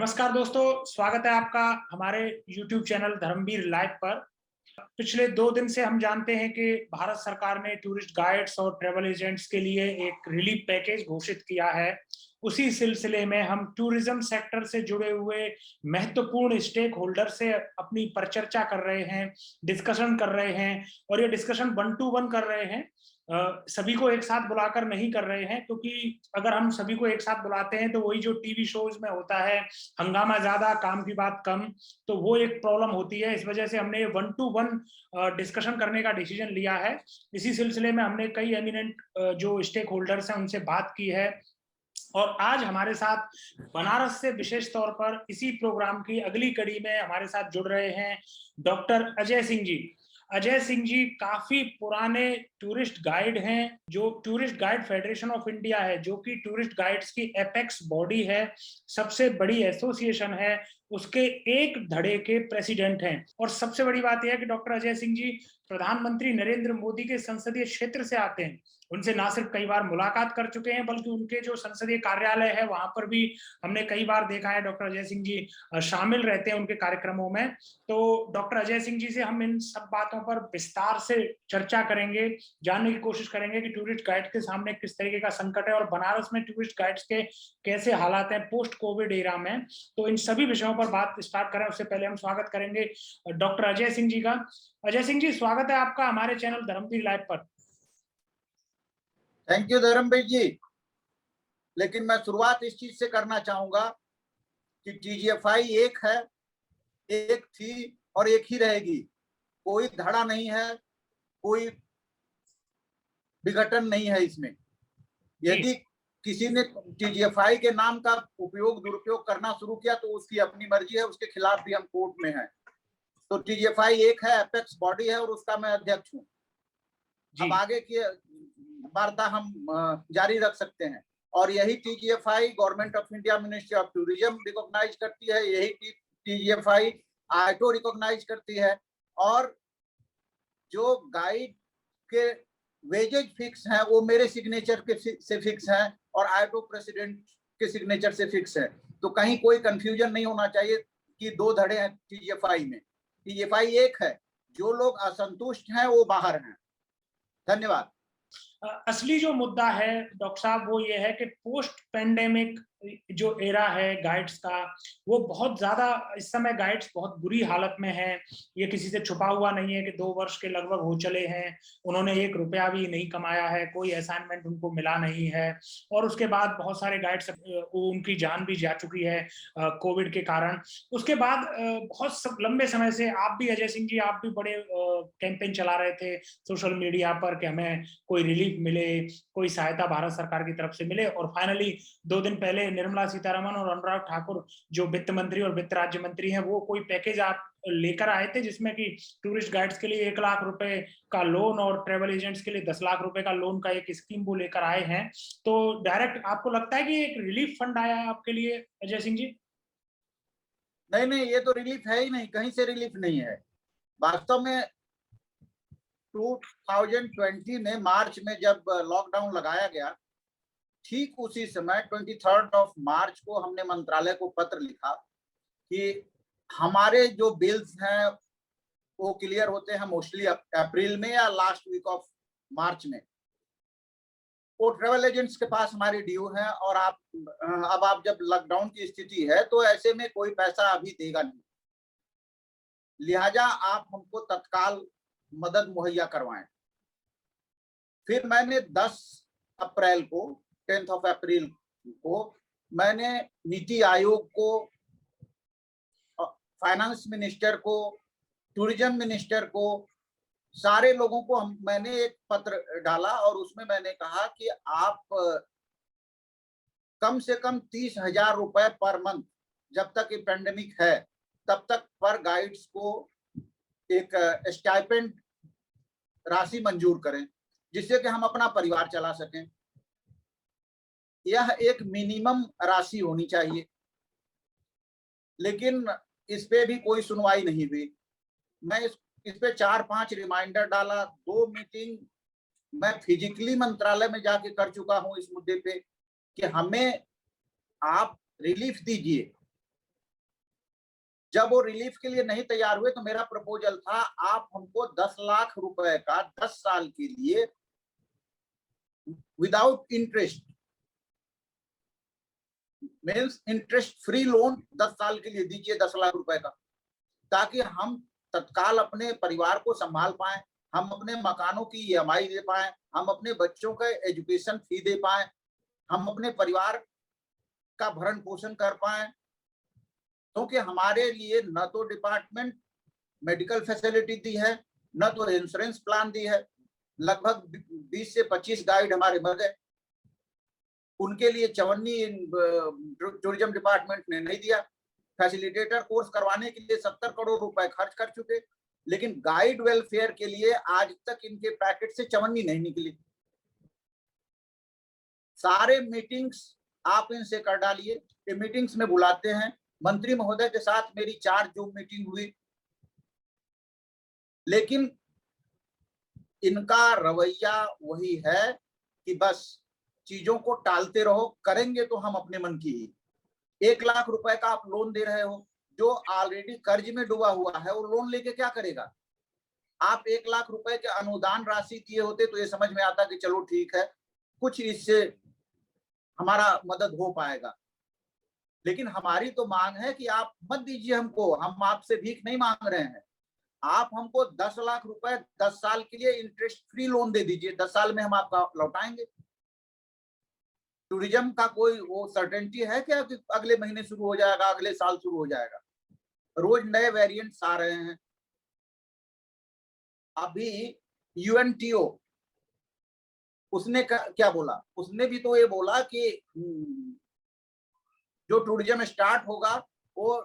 नमस्कार दोस्तों, स्वागत है आपका हमारे YouTube चैनल धर्मवीर लाइव पर। पिछले 2 दिन से हम जानते हैं कि भारत सरकार ने टूरिस्ट गाइड्स और ट्रैवल एजेंट्स के लिए एक रिलीफ पैकेज घोषित किया है। उसी सिलसिले में हम टूरिज्म सेक्टर से जुड़े हुए महत्वपूर्ण स्टेक होल्डर से अपनी परिचर्चा कर रहे हैं, डिस्कशन कर रहे हैं और ये डिस्कशन 1 टू 1 कर रहे हैं। सभी को एक साथ बुलाकर नहीं कर रहे हैं, क्योंकि अगर हम सभी को एक साथ बुलाते हैं तो वही जो टीवी शोज में होता है, हंगामा ज्यादा काम की बात कम, तो वो एक प्रॉब्लम होती है। इस वजह से हमने 1 टू 1 डिस्कशन करने का डिसीजन लिया है। इसी सिलसिले में हमने कई एमिनेंट जो स्टेक होल्डर्स हैं उनसे बात की है और आज हमारे साथ बनारस से विशेष तौर पर इसी प्रोग्राम की अगली कड़ी में हमारे साथ जुड़ रहे हैं डॉक्टर अजय सिंह जी। अजय सिंह जी काफी पुराने टूरिस्ट गाइड हैं, जो tourist guide federation of India है, जो कि टूरिस्ट गाइड्स की एपेक्स बॉडी है, सबसे बड़ी एसोसिएशन है, उसके एक धड़े के प्रेसिडेंट हैं। और सबसे बड़ी बात यह है कि डॉक्टर अजय सिंह जी प्रधानमंत्री नरेंद्र मोदी के संसदीय क्षेत्र से आते हैं। उनसे ना सिर्फ कई बार मुलाकात कर चुके हैं, बल्कि उनके जो संसदीय कार्यालय है वहां पर भी हमने कई बार देखा है डॉक्टर अजय सिंह जी शामिल रहते हैं उनके कार्यक्रमों में। तो डॉक्टर अजय सिंह जी से हम इन सब बातों पर विस्तार से चर्चा करेंगे, जानने की कोशिश करेंगे कि टूरिस्ट गाइड के सामने किस तरीके का संकट है और बनारस में टूरिस्ट गाइड्स के कैसे हालात हैं पोस्ट कोविड एरा में। तो इन सभी विषयों पर बात स्टार्ट करें उससे पहले हम स्वागत करेंगे डॉक्टर अजय सिंह जी का। अजय सिंह जी, स्वागत है आपका हमारे चैनल धर्मवीर लाइव पर। थैंक यू धर्मवीर जी। लेकिन मैं शुरुआत इस चीज से करना चाहूंगा कि TGFI एक है, एक थी और एक ही रहेगी। कोई धड़ा नहीं है, कोई विघटन नहीं है इसमें। यदि किसी ने TGFI के नाम का उपयोग दुरुपयोग करना शुरू किया तो उसकी अपनी मर्जी है, उसके खिलाफ भी हम कोर्ट में हैं। तो TGFI एक है, एपेक्स बॉडी है और उसका मैं अध्यक्ष हूँ। अब आगे की वार्ता हम जारी रख सकते हैं। और यही TGFI Government of India Ministry of Tourism recognise करती है, यही TGFI आईटो रिकॉग्नाइज करती है। और जो गाइड के वेजेज फिक्स हैं वो मेरे सिग्नेचर के से फिक्स हैं और आईटो प्रेसिडेंट के सिग्नेचर से फिक्स है। तो कहीं कोई कंफ्यूजन नहीं होना चाहिए कि 2 धड़े हैं TGFI में। TGFI एक है, जो लोग असंतुष्ट हैं वो बाहर हैं। धन्यवाद। असली जो मुद्दा है डॉक्टर साहब वो ये है कि पोस्ट पेंडेमिक जो एरा है गाइड्स का, वो बहुत ज्यादा इस समय गाइड्स बहुत बुरी हालत में है। ये किसी से छुपा हुआ नहीं है कि 2 वर्ष के लगभग हो चले हैं, उन्होंने 1 रुपया भी नहीं कमाया है, कोई असाइनमेंट उनको मिला नहीं है। और उसके बाद बहुत सारे गाइड्स उनकी जान भी जा चुकी है कोविड के कारण। उसके बाद बहुत लंबे समय से आप भी अजय सिंह जी, आप भी बड़े कैंपेन चला रहे थे सोशल मीडिया पर कि हमें कोई रिलीफ मिले, कोई सहायता भारत सरकार की तरफ से मिले। और फाइनली 2 दिन पहले निर्मला सीतारमण और अनुराग ठाकुर जो वित्त मंत्री और वित्त राज्य मंत्री हैं, वो कोई पैकेज आप लेकर आए थे जिसमें कि टूरिस्ट गाइड्स के लिए 1 लाख रुपए का लोन और ट्रेवल एजेंट्स के लिए 10 लाख रुपए का लोन का एक स्कीम वो लेकर आए हैं। तो डायरेक्ट आपको लगता है कि एक रिलीफ फंड आया है आपके लिए अजय सिंह जी? नहीं, ये तो रिलीफ है ही नहीं, कहीं से रिलीफ नहीं है। वास्तव में 2020 में मार्च में जब लॉकडाउन लगाया गया, ठीक उसी समय 23 मार्च को हमने मंत्रालय को पत्र लिखा कि हमारे जो बिल्स हैं वो क्लियर होते हैं मोस्टली अप्रैल में या लास्ट वीक ऑफ मार्च में। वो ट्रेवल एजेंट्स के पास हमारी ड्यू है और अब आप जब लॉकडाउन की स्थिति है तो ऐसे में कोई पैसा अभी देगा नहीं, लिहाजा आप हमको तत्काल मदद मुहैया करवाएं। फिर मैंने 10 अप्रैल को 10 अप्रैल को मैंने नीति आयोग को, फाइनेंस मिनिस्टर को, टूरिज्म मिनिस्टर को, सारे लोगों को मैंने एक पत्र डाला और उसमें मैंने कहा कि आप कम से कम 30,000 रुपए पर मंथ, जब तक ये पेंडेमिक है तब तक पर गाइड्स को एक स्टाइपेंड राशि मंजूर करें, जिससे कि हम अपना परिवार चला सकें। यह एक मिनिमम राशि होनी चाहिए, लेकिन इस पे भी कोई सुनवाई नहीं हुई। मैं इस पे 4-5 रिमाइंडर डाला, 2 मीटिंग मैं फिजिकली मंत्रालय में जाके कर चुका हूं इस मुद्दे पे कि हमें आप रिलीफ दीजिए। जब वो रिलीफ के लिए नहीं तैयार हुए तो मेरा प्रपोजल था, आप हमको 10 लाख रुपए का 10 साल के लिए without interest, means interest free loan 10 साल के लिए दीजिए, 10 लाख रुपए का, ताकि हम तत्काल अपने परिवार को संभाल पाए, हम अपने मकानों की ईएमआई दे पाए, हम अपने बच्चों का एजुकेशन फी दे पाए, हम अपने परिवार का भरण पोषण कर पाए। क्योंकि हमारे लिए न तो डिपार्टमेंट मेडिकल फैसिलिटी दी है, न तो इंश्योरेंस प्लान दी है। लगभग 20 से 25 गाइड हमारे मर गए, उनके लिए चवन्नी टूरिज्म डिपार्टमेंट ने नहीं दिया। फैसिलिटेटर कोर्स करवाने के लिए 70 करोड़ रुपए खर्च कर चुके, लेकिन गाइड वेलफेयर के लिए आज तक इनके पैकेट से चवन्नी नहीं निकली। सारे मीटिंग्स आप इनसे कर डालिए, ये मीटिंग्स में बुलाते हैं। मंत्री महोदय के साथ मेरी 4 जूम मीटिंग हुई, लेकिन इनका रवैया वही है कि बस चीजों को टालते रहो, करेंगे तो हम अपने मन की ही। 1 लाख रुपए का आप लोन दे रहे हो, जो ऑलरेडी कर्ज में डूबा हुआ है, वो लोन लेके क्या करेगा? आप 1 लाख रुपए के अनुदान राशि दिए होते तो ये समझ में आता कि चलो ठीक है, कुछ इससे हमारा मदद हो पाएगा। लेकिन हमारी तो मांग है कि आप मत दीजिए हमको, हम आपसे भीख नहीं मांग रहे हैं, आप हमको 10 लाख रुपए 10 साल के लिए इंटरेस्ट फ्री लोन दे दीजिए, 10 साल में हम आपका लौटाएंगे। टूरिज्म का कोई वो सर्टेनिटी है क्या कि अगले महीने शुरू हो जाएगा, अगले साल शुरू हो जाएगा? रोज नए वेरिएंट्स आ रहे हैं। अभी यूएनटीओ उसने क्या बोला? उसने भी तो ये बोला कि जो टूरिज्म स्टार्ट होगा वो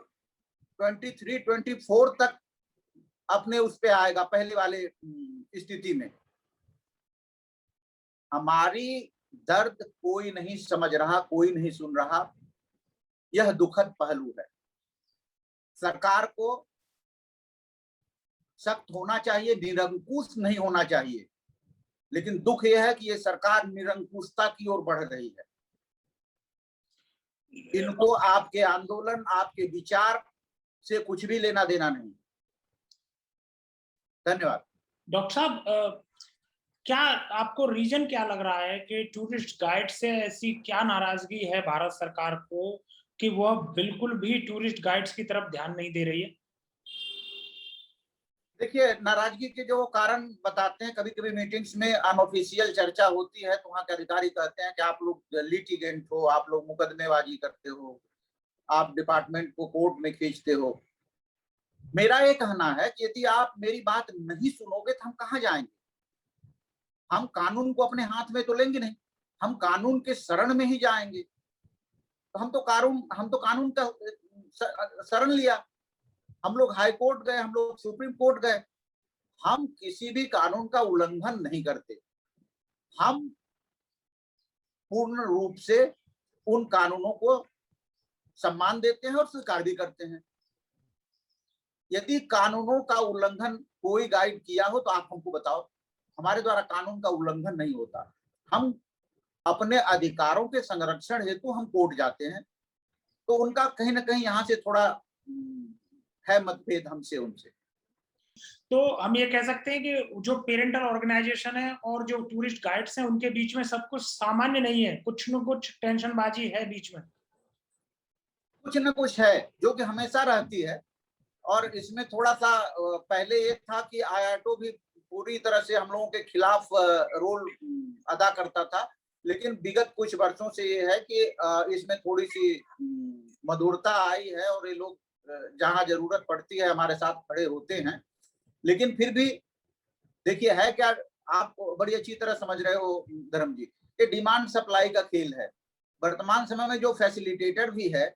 23-24 तक अपने उस पे आएगा, पहले वाले स्थिति में। हमारी दर्द कोई नहीं समझ रहा, कोई नहीं सुन रहा, यह दुखद पहलू है। सरकार को सख्त होना चाहिए, निरंकुश नहीं होना चाहिए, लेकिन दुख यह है कि ये सरकार निरंकुशता की ओर बढ़ रही है। इनको आपके आंदोलन, आपके विचार से कुछ भी लेना देना नहीं। धन्यवाद। डॉक्टर साहब, क्या आपको रीजन क्या लग रहा है कि टूरिस्ट गाइड से ऐसी क्या नाराजगी है भारत सरकार को कि वह बिल्कुल भी टूरिस्ट गाइड्स की तरफ ध्यान नहीं दे रही है? देखिए, नाराजगी के जो कारण बताते हैं, कभी कभी मीटिंग्स में अनऑफिशियल चर्चा होती है तो वहां के अधिकारी कहते हैं कि आप लोग लिटिगेंट हो, आप लोग मुकदमेबाजी करते हो, आप डिपार्टमेंट को कोर्ट में खींचते हो। मेरा ये कहना है कि यदि आप मेरी बात नहीं सुनोगे तो हम कहाँ जाएंगे? हम कानून को अपने हाथ में तो लेंगे नहीं, हम कानून के शरण में ही जाएंगे। तो हम तो कानून का शरण लिया, हम लोग हाई कोर्ट गए, हम लोग सुप्रीम कोर्ट गए, हम किसी भी कानून का उल्लंघन नहीं करते। हम पूर्ण रूप से उन कानूनों को सम्मान देते हैं और स्वीकार भी करते हैं। यदि कानूनों का उल्लंघन कोई गाइड किया हो तो आप हमको बताओ। हमारे द्वारा कानून का उल्लंघन नहीं होता। हम अपने अधिकारों के संरक्षण हेतु हम कोर्ट जाते हैं, तो उनका कहीं ना कहीं यहाँ से थोड़ा है मतभेद हमसे, उनसे। तो हम ये कह सकते हैं कि जो पेरेंटल ऑर्गेनाइजेशन है और जो टूरिस्ट गाइड्स हैं उनके बीच में सब कुछ सामान्य नहीं है, कुछ न कुछ टेंशनबाजी है बीच में। कुछ न कुछ है जो कि हमेशा रहती है। और इसमें थोड़ा सा पहले ये था कि आईआरटो भी पूरी तरह से हम लोगों के खिलाफ रोल अदा करता था, लेकिन विगत कुछ वर्षों से ये है कि इसमें थोड़ी सी मधुरता आई है और ये लोग जहां जरूरत पड़ती है हमारे साथ खड़े होते हैं। लेकिन फिर भी देखिए, है क्या, आप बड़ी अच्छी तरह समझ रहे हो धर्म जी, ये डिमांड सप्लाई का खेल है। वर्तमान समय में जो फैसिलिटेटर भी है,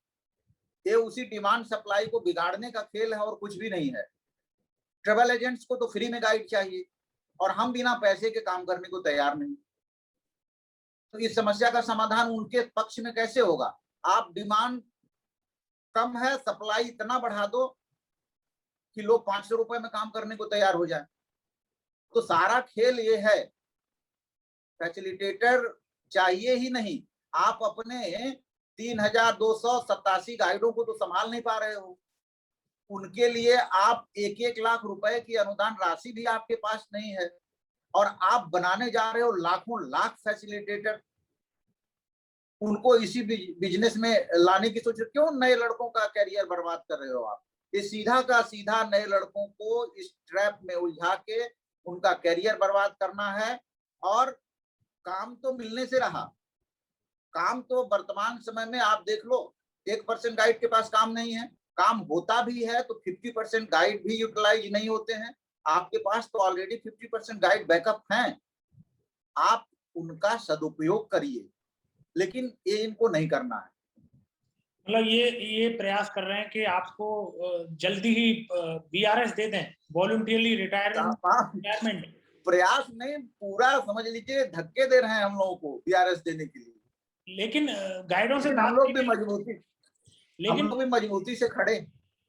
ये उसी डिमांड सप्लाई को बिगाड़ने का खेल है और कुछ भी नहीं है। ट्रेवल एजेंट्स को तो फ्री में गाइड चाहिए और हम बिना पैसे के काम करने को तैयार नहीं। तो इस समस्या का समाधान उनके पक्ष में कैसे होगा? आप डिमांड कम है, सप्लाई इतना बढ़ा दो कि लोग 500 रुपए में काम करने को तैयार हो जाए। तो सारा खेल ये है, फैसिलिटेटर चाहिए ही नहीं। आप अपने 3287 गाइडों को तो संभाल नहीं पा रहे हो। उनके लिए आप 1-1 लाख रुपए की अनुदान राशि भी आपके पास नहीं है, और आप बनाने जा रहे हो लाखों लाख फैसिलिटेटर, उनको इसी बिजनेस में लाने की सोच। क्यों नए लड़कों का कैरियर बर्बाद कर रहे हो आप? ये सीधा का सीधा नए लड़कों को इस ट्रैप में उलझा के उनका कैरियर बर्बाद करना है। और काम तो मिलने से रहा, काम तो वर्तमान समय में आप देख लो, 1% गाइड के पास काम नहीं है, काम होता भी है तो 50% गाइड भी यूटिलाइज नहीं होते हैं। आपके पास तो ऑलरेडी 50% गाइड बैकअप हैं, आप उनका सदुपयोग करिए, लेकिन ये इनको नहीं करना है। मतलब ये प्रयास कर रहे हैं कि आपको जल्दी ही वीआरएस दे दें, वॉलंटियरली रिटायरमेंट। प्रयास नहीं, पूरा समझ लीजिए धक्के दे रहे हैं हम लोगों को वीआरएस देने के लिए। लेकिन गाइडों से हम लोग भी मजबूती से खड़े।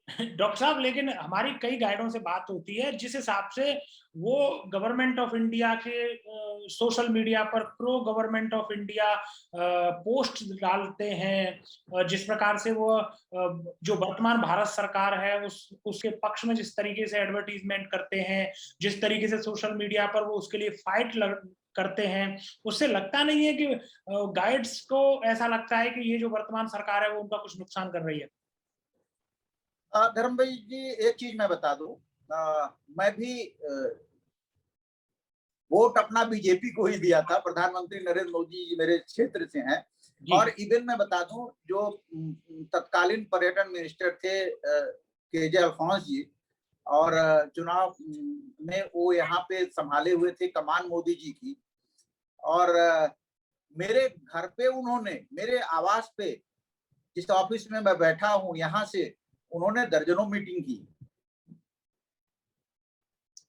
डॉक्टर साहब, लेकिन हमारी कई गाइडों से बात होती है जिस हिसाब से वो गवर्नमेंट ऑफ इंडिया के सोशल मीडिया पर pro government of India post डालते हैं, जिस प्रकार से वो जो वर्तमान भारत सरकार है उसके पक्ष में जिस तरीके से एडवर्टीजमेंट करते हैं, जिस तरीके से सोशल मीडिया पर वो उसके लिए फाइट करते हैं, उससे लगता नहीं है कि गाइड्स को ऐसा लगता है कि ये जो वर्तमान सरकार है वो उनका कुछ नुकसान कर रही है? धर्म भाई जी, एक चीज मैं बता दूं, मैं भी वोट अपना बीजेपी को ही दिया था। प्रधानमंत्री नरेंद्र मोदी जी मेरे क्षेत्र से हैं। और इवन मैं बता दूं, जो तत्कालीन पर्यटन मिनिस्टर थे केजे अल्फोंस जी, और चुनाव में वो यहाँ पे संभाले हुए थे कमान मोदी जी की। और मेरे घर पे उन्होंने, मेरे आवास पे, जिस ऑफिस में मैं बैठा हूं, यहाँ से उन्होंने दर्जनों मीटिंग की,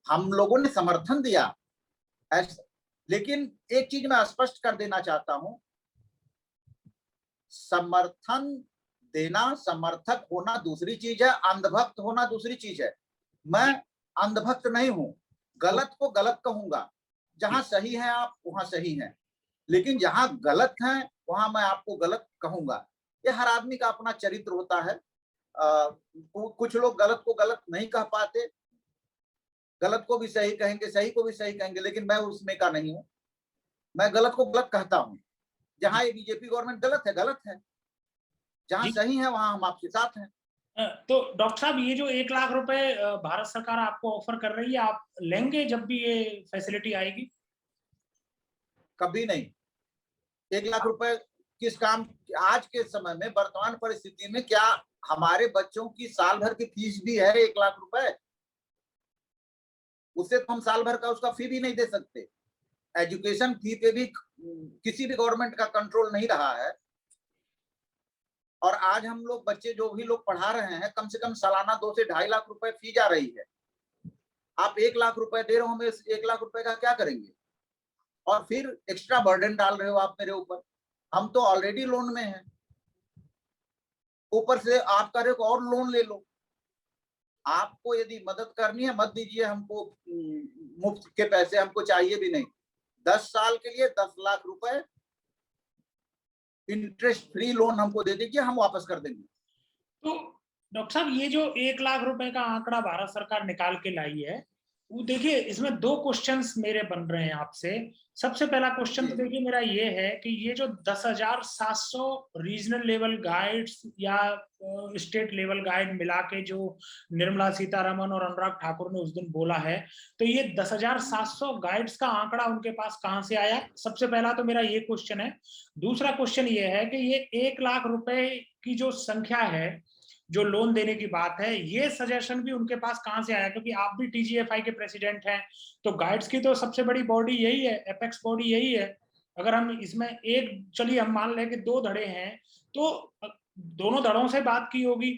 हम लोगों ने समर्थन दिया। लेकिन एक चीज मैं स्पष्ट कर देना चाहता हूं, समर्थन देना, समर्थक होना दूसरी चीज है, अंधभक्त होना दूसरी चीज है। मैं अंधभक्त नहीं हूं, गलत को गलत कहूंगा, जहां सही है आप वहां सही है, लेकिन जहां गलत है वहां मैं आपको गलत कहूंगा। ये हर आदमी का अपना चरित्र होता है। कुछ लोग गलत को गलत नहीं कह पाते, गलत को भी सही कहेंगे, सही को भी सही कहेंगे, लेकिन मैं उसमें का नहीं हूं। मैं गलत को गलत कहता हूं। जहां ये बीजेपी गवर्नमेंट गलत है, गलत है, जहां सही है वहां हम आपके साथ हैं। तो डॉक्टर साहब, ये जो 1 लाख रुपए भारत सरकार आपको ऑफर कर रही है, आप लेंगे जब भी ये फैसिलिटी आएगी? कभी नहीं। 1 लाख रुपए किस काम? आज के समय में, वर्तमान परिस्थिति में, क्या हमारे बच्चों की साल भर की फीस भी है 1 लाख रुपए? उससे तो हम साल भर का उसका फी भी नहीं दे सकते। एजुकेशन फी पे भी किसी भी गवर्नमेंट का कंट्रोल नहीं रहा है। और आज हम लोग बच्चे जो भी लोग पढ़ा रहे हैं, कम से कम सालाना 2 से 2.5 लाख रुपए फी जा रही है। आप 1 लाख रुपए दे रहे हो, हम 1 लाख रुपए का क्या करेंगे? और फिर एक्स्ट्रा बर्डन डाल रहे हो आप मेरे ऊपर। हम तो ऑलरेडी लोन में हैं, ऊपर से आप कह रहे हो और लोन ले लो। आपको यदि मदद करनी है, मत दीजिए हमको मुफ्त के पैसे, हमको चाहिए भी नहीं। 10 साल के लिए 10 लाख रुपए इंटरेस्ट फ्री लोन हमको दे दीजिए, हम वापस कर देंगे। तो डॉक्टर साहब, ये जो 1 लाख रुपए का आंकड़ा भारत सरकार निकाल के लाई है, वो देखिए, इसमें 2 क्वेश्चंस मेरे बन रहे हैं आपसे। सबसे पहला क्वेश्चन तो देखिए मेरा ये है कि ये जो 10,700 रीजनल लेवल गाइड्स या स्टेट लेवल गाइड मिला के जो निर्मला सीतारमन और अनुराग ठाकुर ने उस दिन बोला है, तो ये 10,700 गाइड्स का आंकड़ा उनके पास कहां से आया? सबसे पहला तो मेरा ये क्वेश्चन है। दूसरा क्वेश्चन ये है कि ये 1 लाख रुपए की जो संख्या है, जो लोन देने की बात है, ये सजेशन भी उनके पास कहां से आया? क्योंकि आप भी टीजीएफआई के प्रेसिडेंट हैं, तो गाइड्स की तो सबसे बड़ी बॉडी यही है, एपेक्स बॉडी यही है। अगर हम इसमें एक, चलिए हम मान लें कि 2 धड़े हैं, तो दोनों धड़ों से बात की होगी,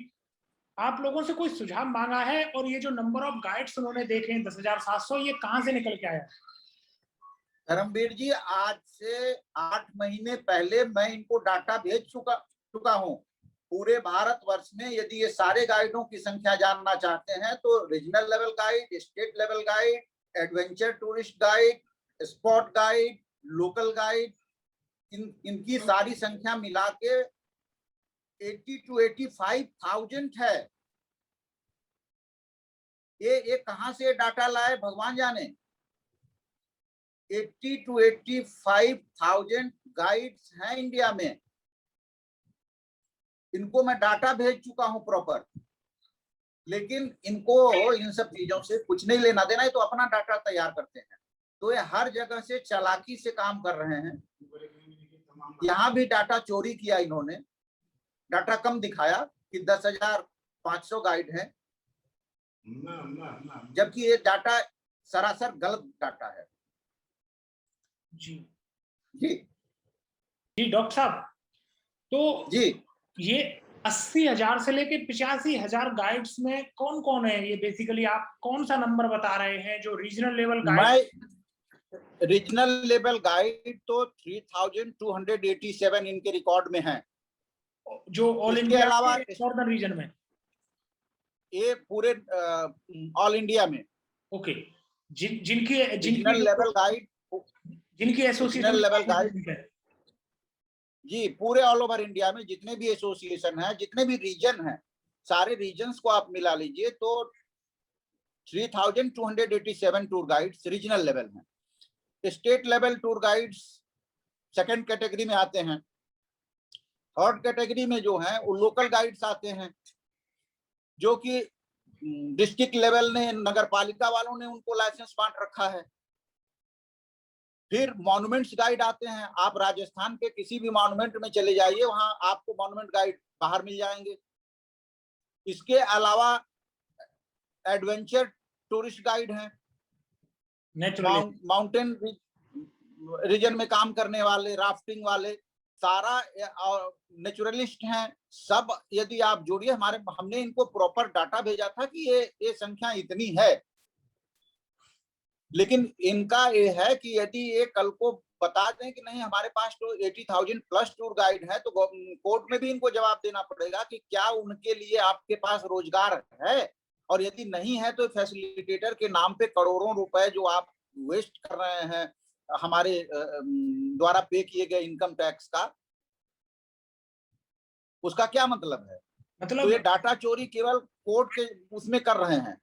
आप लोगों से कोई सुझाव मांगा है, और ये जो नंबर ऑफ गाइड्स उन्होंने देखे हैं 10,700, ये कहां से निकल के आया? धर्मवीर जी, आज से 8 महीने पहले मैं इनको डाटा भेज चुका हूं। पूरे भारतवर्ष में यदि ये सारे गाइडों की संख्या जानना चाहते हैं तो regional level guide, state level guide, adventure tourist guide, spot guide, local guide, इनकी सारी संख्या मिला के 80 to 85,000 है। ये कहां से डाटा लाए भगवान जाने। 80 to 85,000 गाइड्स हैं इंडिया में, इनको मैं डाटा भेज चुका हूं प्रॉपर, लेकिन इनको इन सब चीजों से कुछ नहीं लेना देना है, तो अपना डाटा तैयार करते हैं। तो ये हर जगह से चालाकी से काम कर रहे हैं। यहाँ भी डाटा चोरी किया इन्होंने, डाटा कम दिखाया कि 10,500 गाइड हैं, जबकि ये डाटा सरासर गलत डाटा है। जी जी जी डॉक्टर साहब, तो जी ये 80,000 से लेके 85,000 गाइड्स में कौन कौन है? ये बेसिकली आप कौन सा नंबर बता रहे हैं जो रीजनल लेवल गाइड? मैं रीजनल लेवल गाइड तो 3,287 इनके रिकॉर्ड में है, जो ऑल इसके इंडिया अलावा नॉर्दर्न रीजन में। ये पूरे ऑल इंडिया में ओके, जिनकी रीजनल लेवल गाइड, जिनकी एसोसिएशन लेवल गाइड है। जी पूरे ऑल ओवर इंडिया में जितने भी एसोसिएशन है, जितने भी रीजन है, सारे रीजन्स को आप मिला लीजिए तो 3,287 टूर गाइड्स रीजनल लेवल हैं। State level tour guides second category में आते हैं। थर्ड कैटेगरी में जो है वो लोकल गाइड्स आते हैं, जो कि डिस्ट्रिक्ट लेवल ने, नगर पालिका वालों ने उनको लाइसेंस बांट रखा है। फिर मॉन्यूमेंट्स गाइड आते हैं, आप राजस्थान के किसी भी मॉन्यूमेंट में चले जाइए, वहां आपको मॉन्यूमेंट गाइड बाहर मिल जाएंगे। इसके अलावा एडवेंचर टूरिस्ट गाइड हैं, माउंटेन रीजन में काम करने वाले, राफ्टिंग वाले, सारा नेचुरलिस्ट हैं सब। यदि आप जोड़िए, हमने इनको प्रॉपर डाटा भेजा था कि ये संख्या इतनी है, लेकिन इनका ये है कि यदि ये कल को बता दें कि नहीं हमारे पास तो 80,000 प्लस टूर गाइड है, तो कोर्ट में भी इनको जवाब देना पड़ेगा कि क्या उनके लिए आपके पास रोजगार है, और यदि नहीं है तो फैसिलिटेटर के नाम पे करोड़ों रुपए जो आप वेस्ट कर रहे हैं हमारे द्वारा पे किए गए इनकम टैक्स का, उसका क्या मतलब है? तो ये डाटा चोरी केवल कोर्ट के उसमें कर रहे हैं।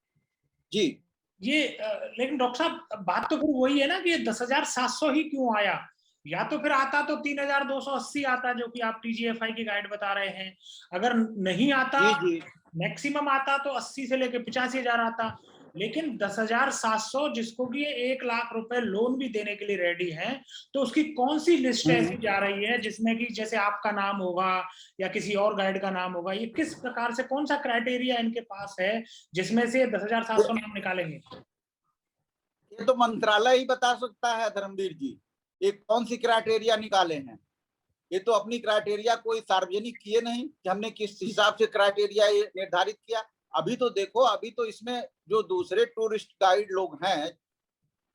जी ये लेकिन डॉक्टर साहब बात तो फिर वही है ना कि ये 10,700 ही क्यों आया? या तो फिर आता तो 3,280 आता, जो कि आप टीजीएफआई की गाइड बता रहे हैं। अगर नहीं आता, मैक्सिमम आता तो 80 से लेके 85,000 आता। लेकिन 10,700 जिसको कि 1 लाख रुपए लोन भी देने के लिए रेडी है, तो उसकी कौन सी लिस्ट ऐसी जा रही है जिसमें कि जैसे आपका नाम होगा या किसी और गाइड का नाम होगा? ये किस प्रकार से, कौन सा क्राइटेरिया इनके पास है जिसमें से 10,700 नाम निकालेंगे? ये तो मंत्रालय ही बता सकता है धर्मवीर जी, ये कौन सी क्राइटेरिया निकाले हैं। ये तो अपनी क्राइटेरिया कोई सार्वजनिक किए नहीं कि हमने किस हिसाब से क्राइटेरिया ये निर्धारित किया। अभी तो देखो, अभी तो इसमें जो दूसरे टूरिस्ट गाइड लोग हैं,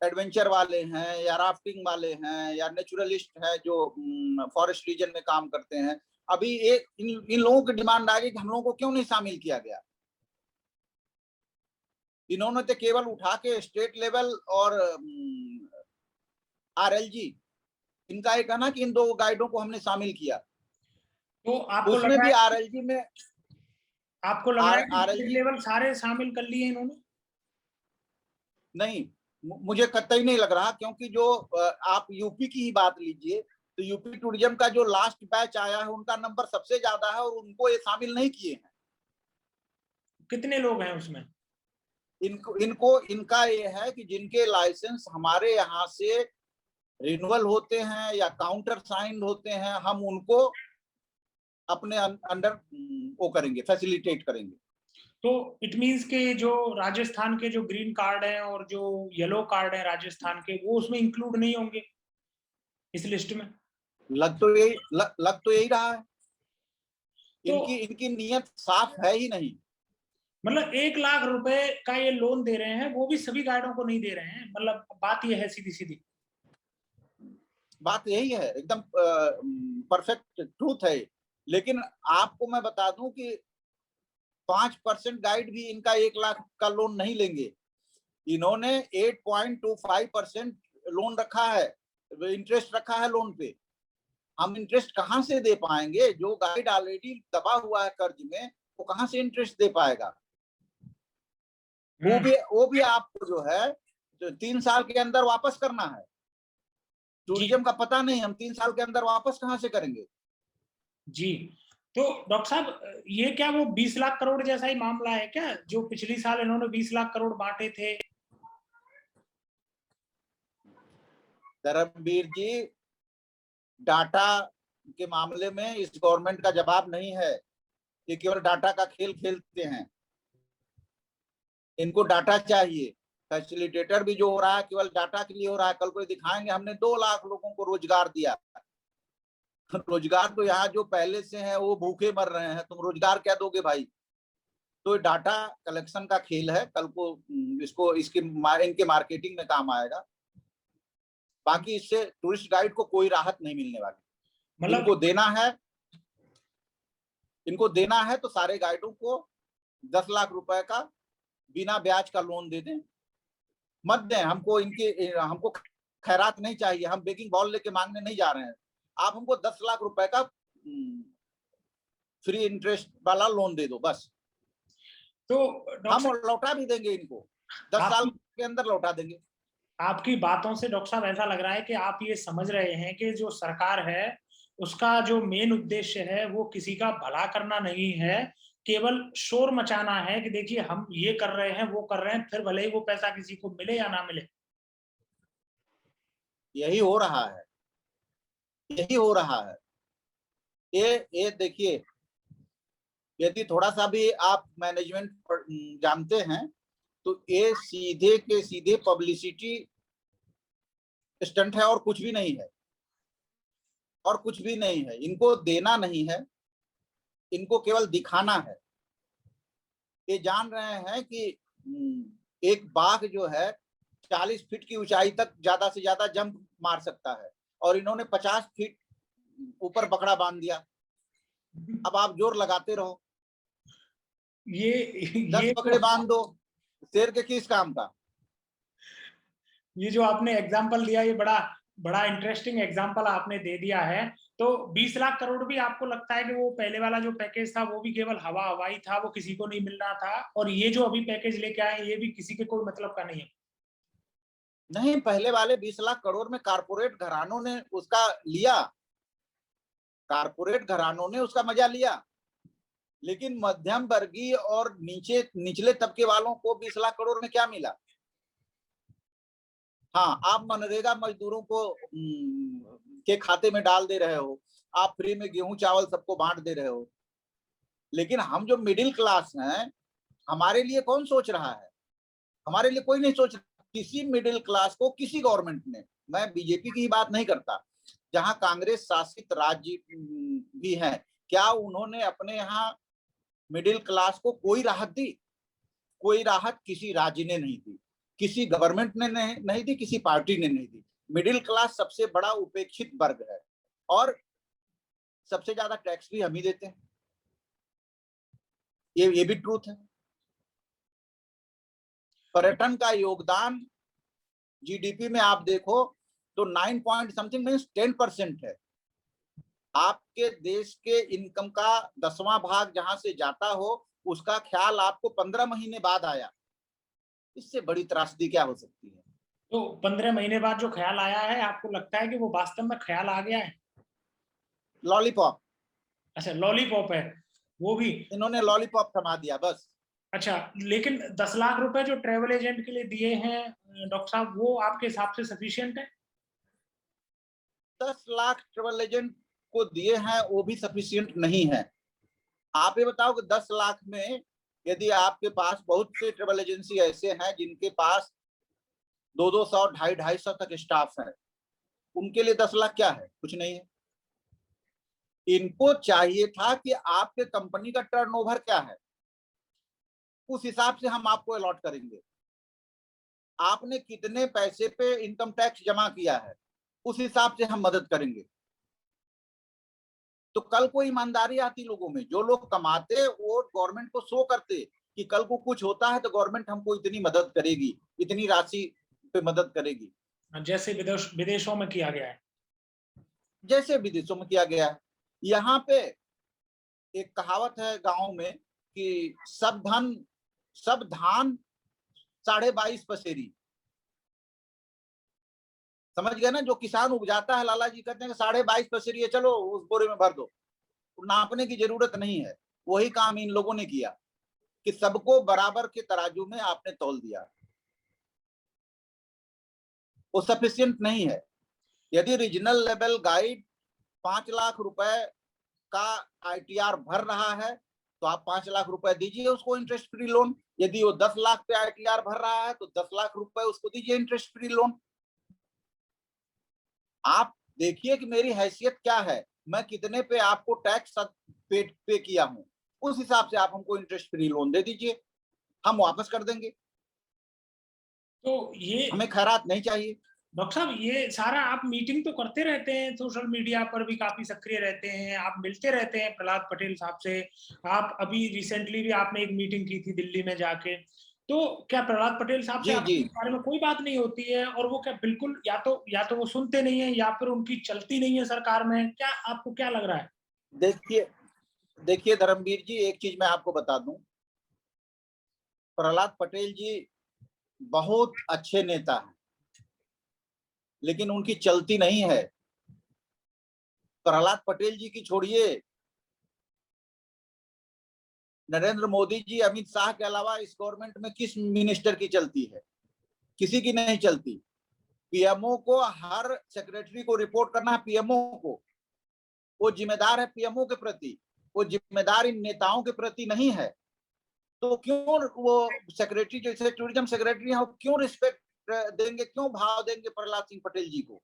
एडवेंचर वाले हैं या राफ्टिंग वाले हैं या नेचुरलिस्ट हैं जो फॉरेस्ट रीजन में काम करते हैं, अभी इन लोगों की डिमांड आ गई कि हम लोगों को क्यों नहीं शामिल किया गया। इन्होंने तो केवल उठा के स्टेट लेवल और आरएलजी, इनका एक है ना कि इन दो गाइडों को हमने शामिल किया, तो आपको उसमें भी आरएलजी में, आपको लग रहा है कि आरएलजी लेवल सारे शामिल कर लिए इन्होंने? नहीं, मुझे कतई नहीं लग रहा, क्योंकि जो आप यूपी की ही बात लीजिए तो यूपी टूरिज्म का जो लास्ट बैच आया है उनका नंबर सबसे ज्यादा है और उनको ये शामिल नहीं किए हैं। कितने लोग हैं उसमें? इनका ये है कि जिनके लाइसेंस हमारे यहाँ से रिन्यूअल होते हैं या काउंटर साइंड होते हैं, हम उनको अपने अंडर वो करेंगे, फैसिलिटेट करेंगे। तो इट मींस के जो राजस्थान के जो ग्रीन कार्ड हैं और जो येलो कार्ड हैं राजस्थान के, वो उसमें इंक्लूड नहीं होंगे इस लिस्ट में? लग तो यही रहा है। तो इनकी नीयत साफ है ही नहीं। मतलब 1 लाख रुपए का ये लोन दे रहे हैं, वो भी सभी गाइडों को नहीं दे रहे हैं। मतलब बात ये है, सीधी सीधी बात यही है, एकदम परफेक्ट ट्रूथ है। लेकिन आपको मैं बता दूं कि 5% गाइड भी इनका 1 लाख का लोन नहीं लेंगे। इन्होंने 8.25% लोन रखा है, इंटरेस्ट रखा है लोन पे। हम इंटरेस्ट कहां से दे पाएंगे? जो गाइड ऑलरेडी दबा हुआ है कर्ज में, वो कहां से इंटरेस्ट दे पाएगा? वो भी आपको जो है जो 3 साल के अंदर वापस करना है। टूरिज्म का पता नहीं, हम 3 साल के अंदर वापस कहां से करेंगे। जी। तो डॉक्टर साहब, ये क्या वो 20 लाख करोड़ जैसा ही मामला है क्या, जो पिछली साल इन्होंने 20 लाख करोड़ बांटे थे? धर्मवीर जी, डाटा के मामले में इस गवर्नमेंट का जवाब नहीं है। ये केवल डाटा का खेल खेलते हैं। इनको डाटा चाहिए। फैसिलिटेटर भी जो हो रहा है केवल डाटा के लिए हो रहा है। कल को दिखाएंगे हमने 2 लाख लोगों को रोजगार दिया। रोजगार तो यहाँ जो पहले से है वो भूखे मर रहे हैं, तुम रोजगार क्या दोगे भाई। तो डाटा कलेक्शन का खेल है। कल को इसको इनके मार्केटिंग में काम आएगा। बाकी इससे टूरिस्ट गाइड को कोई राहत नहीं मिलने वाली। मतलब इनको देना है तो सारे गाइडों को 10 लाख रुपए का बिना ब्याज का लोन दे दें। मत दें हमको खैरात नहीं चाहिए। हम बेकिंग बॉल लेके मांगने नहीं जा रहे हैं। आप हमको 10 लाख रुपए का फ्री इंटरेस्ट वाला लोन दे दो बस। तो हम लौटा भी देंगे इनको, 10 साल के अंदर लौटा देंगे। आपकी बातों से डॉक्टर साहब ऐसा लग रहा है कि आप ये समझ रहे हैं कि जो सरकार है उसका जो मेन उद्देश्य है वो किसी का भला करना नहीं है, केवल शोर मचाना है कि देखिए हम ये कर रहे हैं, वो कर रहे हैं, फिर भले ही वो पैसा किसी को मिले या ना मिले। यही हो रहा है, यही हो रहा है। ये देखिए, यदि थोड़ा सा भी आप मैनेजमेंट जानते हैं तो ये सीधे के सीधे पब्लिसिटी स्टंट है और कुछ भी नहीं है। और कुछ भी नहीं है। इनको देना नहीं है, इनको केवल दिखाना है। ये जान रहे हैं कि एक बाघ जो है 40 फीट की ऊंचाई तक ज्यादा से ज्यादा जंप मार सकता है और इन्होंने 50 फीट ऊपर बकरा बांध दिया। अब आप जोर लगाते रहो, ये 10 बकरे बांध दो, शेर के किस काम का। ये जो आपने एग्जाम्पल दिया, ये बड़ा बड़ा इंटरेस्टिंग एग्जाम्पल आपने दे दिया है। तो 20 लाख करोड़ भी आपको लगता है कि वो पहले वाला जो पैकेज था वो भी केवल हवाई था, वो किसी को नहीं मिलना था, और ये जो अभी पैकेज लेके आए ये भी किसी के कोई मतलब का नहीं है? नहीं, पहले वाले 20 लाख करोड़ में कारपोरेट घरानों ने उसका लिया, कारपोरेट घरानों ने उसका मजा लिया। लेकिन मध्यम वर्गीय और निचले तबके वालों को 20 लाख करोड़ में क्या मिला। हाँ, आप मनरेगा मजदूरों को के खाते में डाल दे रहे हो, आप फ्री में गेहूं चावल सबको बांट दे रहे हो। लेकिन हम जो मिडिल क्लास हैं, हमारे लिए कौन सोच रहा है। हमारे लिए कोई नहीं सोच रहा। किसी मिडिल क्लास को किसी गवर्नमेंट ने, मैं बीजेपी की ही बात नहीं करता, जहां कांग्रेस शासित राज्य भी है, क्या उन्होंने अपने यहाँ मिडिल क्लास को कोई राहत दी। कोई राहत किसी राज्य ने नहीं दी, किसी गवर्नमेंट ने नहीं दी, किसी पार्टी ने नहीं दी। मिडिल क्लास सबसे बड़ा उपेक्षित वर्ग है और सबसे ज्यादा टैक्स भी हम ही देते हैं। ये भी ट्रूथ है। पर्यटन का योगदान जीडीपी में आप देखो तो 9 पॉइंट समथिंग मीन्स 10% है। आपके देश के इनकम का 10वां भाग जहां से जाता हो उसका ख्याल आपको 15 महीने बाद आया। इससे बड़ी त्रासदी क्या हो सकती है। तो 15 महीने बाद जो ख्याल आया है, आपको लगता है कि वो वास्तव में ख्याल आ गया है? लॉलीपॉप। अच्छा, लॉलीपॉप है वो भी। इन्होंने लॉलीपॉप थमा दिया बस। अच्छा, लेकिन 10 लाख रुपए जो ट्रेवल एजेंट के लिए दिए हैं डॉक्टर साहब, वो आपके हिसाब से सफिशिएंट है? 10 लाख ट्रेवल एजेंट को दिए हैं वो भी सफिशिएंट नहीं है। आप ये बताओ कि 10 लाख में यदि आपके पास बहुत से ट्रेवल एजेंसी ऐसे हैं जिनके पास 200 250 तक स्टाफ है, उनके लिए 10 लाख क्या है, कुछ नहीं है। इनको चाहिए था कि आपके कंपनी का टर्नओवर क्या है, उस हिसाब से हम आपको अलॉट करेंगे। आपने कितने पैसे पे इनकम टैक्स जमा किया है, उस हिसाब से हम मदद करेंगे। तो कल को ईमानदारी आती लोगों में। जो लोग कमाते वो गवर्नमेंट को शो करते कि कल को कुछ होता है तो गवर्नमेंट हमको इतनी मदद करेगी, इतनी राशि पे मदद करेगी, जैसे विदेशों में किया गया है। जैसे विदेशों में किया गया है। यहाँ पे एक कहावत है गांव में कि सब धान 22.5 पसेरी। समझ गए ना, जो किसान उपजाता है, लाला जी कहते हैं कि 22.5 पसेरी है, चलो उस बोरे में भर दो, नापने की जरूरत नहीं है। वही काम इन लोगों ने किया कि सबको बराबर के तराजू में आपने तौल दिया, वो सफिशिएंट नहीं है। यदि रीजनल लेवल गाइड 5 लाख रुपए का ITR भर रहा है तो आप 5 लाख रुपए दीजिए उसको इंटरेस्ट फ्री लोन। यदि वो 10 लाख पे ITR भर रहा है तो 10 लाख रुपए उसको दीजिए इंटरेस्ट फ्री लोन। आप देखिए कि मेरी हैसियत क्या है, मैं कितने पे आपको टैक्स पे किया हूं, उस हिसाब से आप हमको इंटरेस्ट फ्री लोन दे दीजिए, हम वापस कर देंगे। तो ये हमें खैरात नहीं चाहिए। डॉक्टर साहब, ये सारा आप मीटिंग तो करते रहते हैं, सोशल मीडिया पर भी काफी सक्रिय रहते हैं, आप मिलते रहते हैं प्रहलाद पटेल साहब से। आप अभी रिसेंटली भी आपने एक मीटिंग की थी दिल्ली में जाके, तो क्या प्रहलाद पटेल साहब से जी जी, आपके इस बारे में कोई बात नहीं होती है? और वो क्या बिल्कुल या तो वो सुनते नहीं है या फिर उनकी चलती नहीं है सरकार में, क्या आपको क्या लग रहा है? देखिए देखिए धर्मवीर जी, एक चीज मैं आपको बता दूं, प्रहलाद पटेल जी बहुत अच्छे नेता हैं, लेकिन उनकी चलती नहीं है। प्रहलाद पटेल जी की छोड़िए, नरेंद्र मोदी जी, अमित शाह के अलावा इस गवर्नमेंट में किस मिनिस्टर की चलती है? किसी की नहीं चलती। पीएमओ को हर सेक्रेटरी को रिपोर्ट करना है, पीएमओ को। वो जिम्मेदार है पीएमओ के प्रति, वो जिम्मेदार इन नेताओं के प्रति नहीं है। तो क्यों वो सेक्रेटरी, जैसे टूरिज्म सेक्रेटरी है, वो क्यों रिस्पेक्ट देंगे, क्यों भाव देंगे प्रहलाद सिंह पटेल जी को?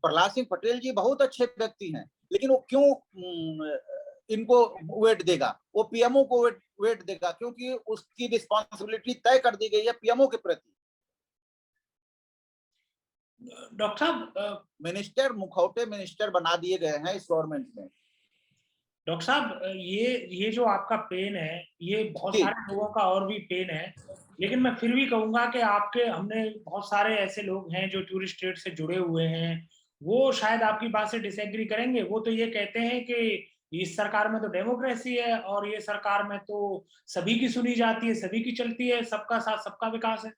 प्रहलाद सिंह पटेल जी बहुत अच्छे व्यक्ति हैं, लेकिन वो क्यों इनको वेट देगा? वो पीएमओ को वेट देगा, क्योंकि उसकी रिस्पॉन्सिबिलिटी तय कर दी गई है पीएमओ के प्रति। डॉक्टर साहब, मिनिस्टर मुखौटे मिनिस्टर बना दिए गए हैं इस गवर्नमेंट में। डॉक्टर साहब, ये जो आपका पेन है, ये बहुत जी सारे लोगों का और भी पेन है। लेकिन मैं फिर भी कहूँगा कि आपके हमने बहुत सारे ऐसे लोग हैं जो टूरिस्ट स्टेट से जुड़े हुए हैं, वो शायद आपकी बात से डिसएग्री करेंगे। वो तो ये कहते हैं कि इस सरकार में तो डेमोक्रेसी है और ये सरकार में तो सभी की सुनी जाती है, सभी की चलती है, सबका साथ सबका विकास है।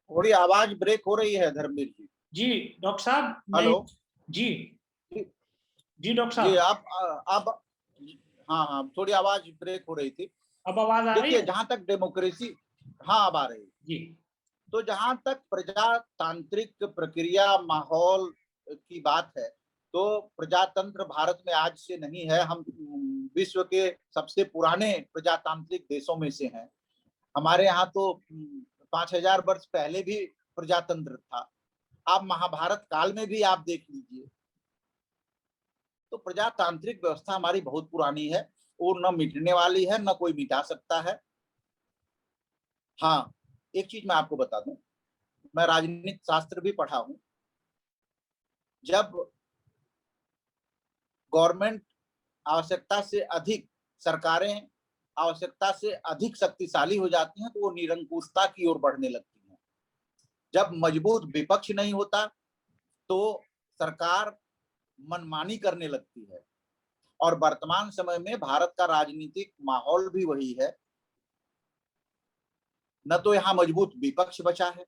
थोड़ी आवाज ब्रेक हो रही है धर्मवीर जी। जी डॉक्टर साहब, मैं हेलो। जी जी जी डॉक्टर जी, साहब, आप हाँ हाँ, थोड़ी आवाज ब्रेक हो रही थी। अब आवाज आ रही देखिए है? जहां तक डेमोक्रेसी, हाँ अब आ रही है। जी तो जहां तक प्रजातांत्रिक प्रक्रिया माहौल की बात है, तो प्रजातंत्र भारत में आज से नहीं है। हम विश्व के सबसे पुराने प्रजातांत्रिक देशों में से हैं। हमारे यहाँ तो 5,000 वर्ष पहले भी प्रजातंत्र था। आप महाभारत काल में भी आप देख लीजिए। तो प्रजातांत्रिक व्यवस्था हमारी बहुत पुरानी है, वो न मिटने वाली है, न कोई मिटा सकता है। हाँ, एक चीज मैं आपको बता दूं, मैं राजनीतिक शास्त्र भी पढ़ा हूं। जब गवर्नमेंट आवश्यकता से अधिक, सरकारें आवश्यकता से अधिक शक्तिशाली हो जाती हैं, तो वो निरंकुशता की ओर बढ़ने लगती हैं। जब मजबूत विपक्ष नहीं होता तो सरकार मनमानी करने लगती है। और वर्तमान समय में भारत का राजनीतिक माहौल भी वही है। न तो यहाँ मजबूत विपक्ष बचा है,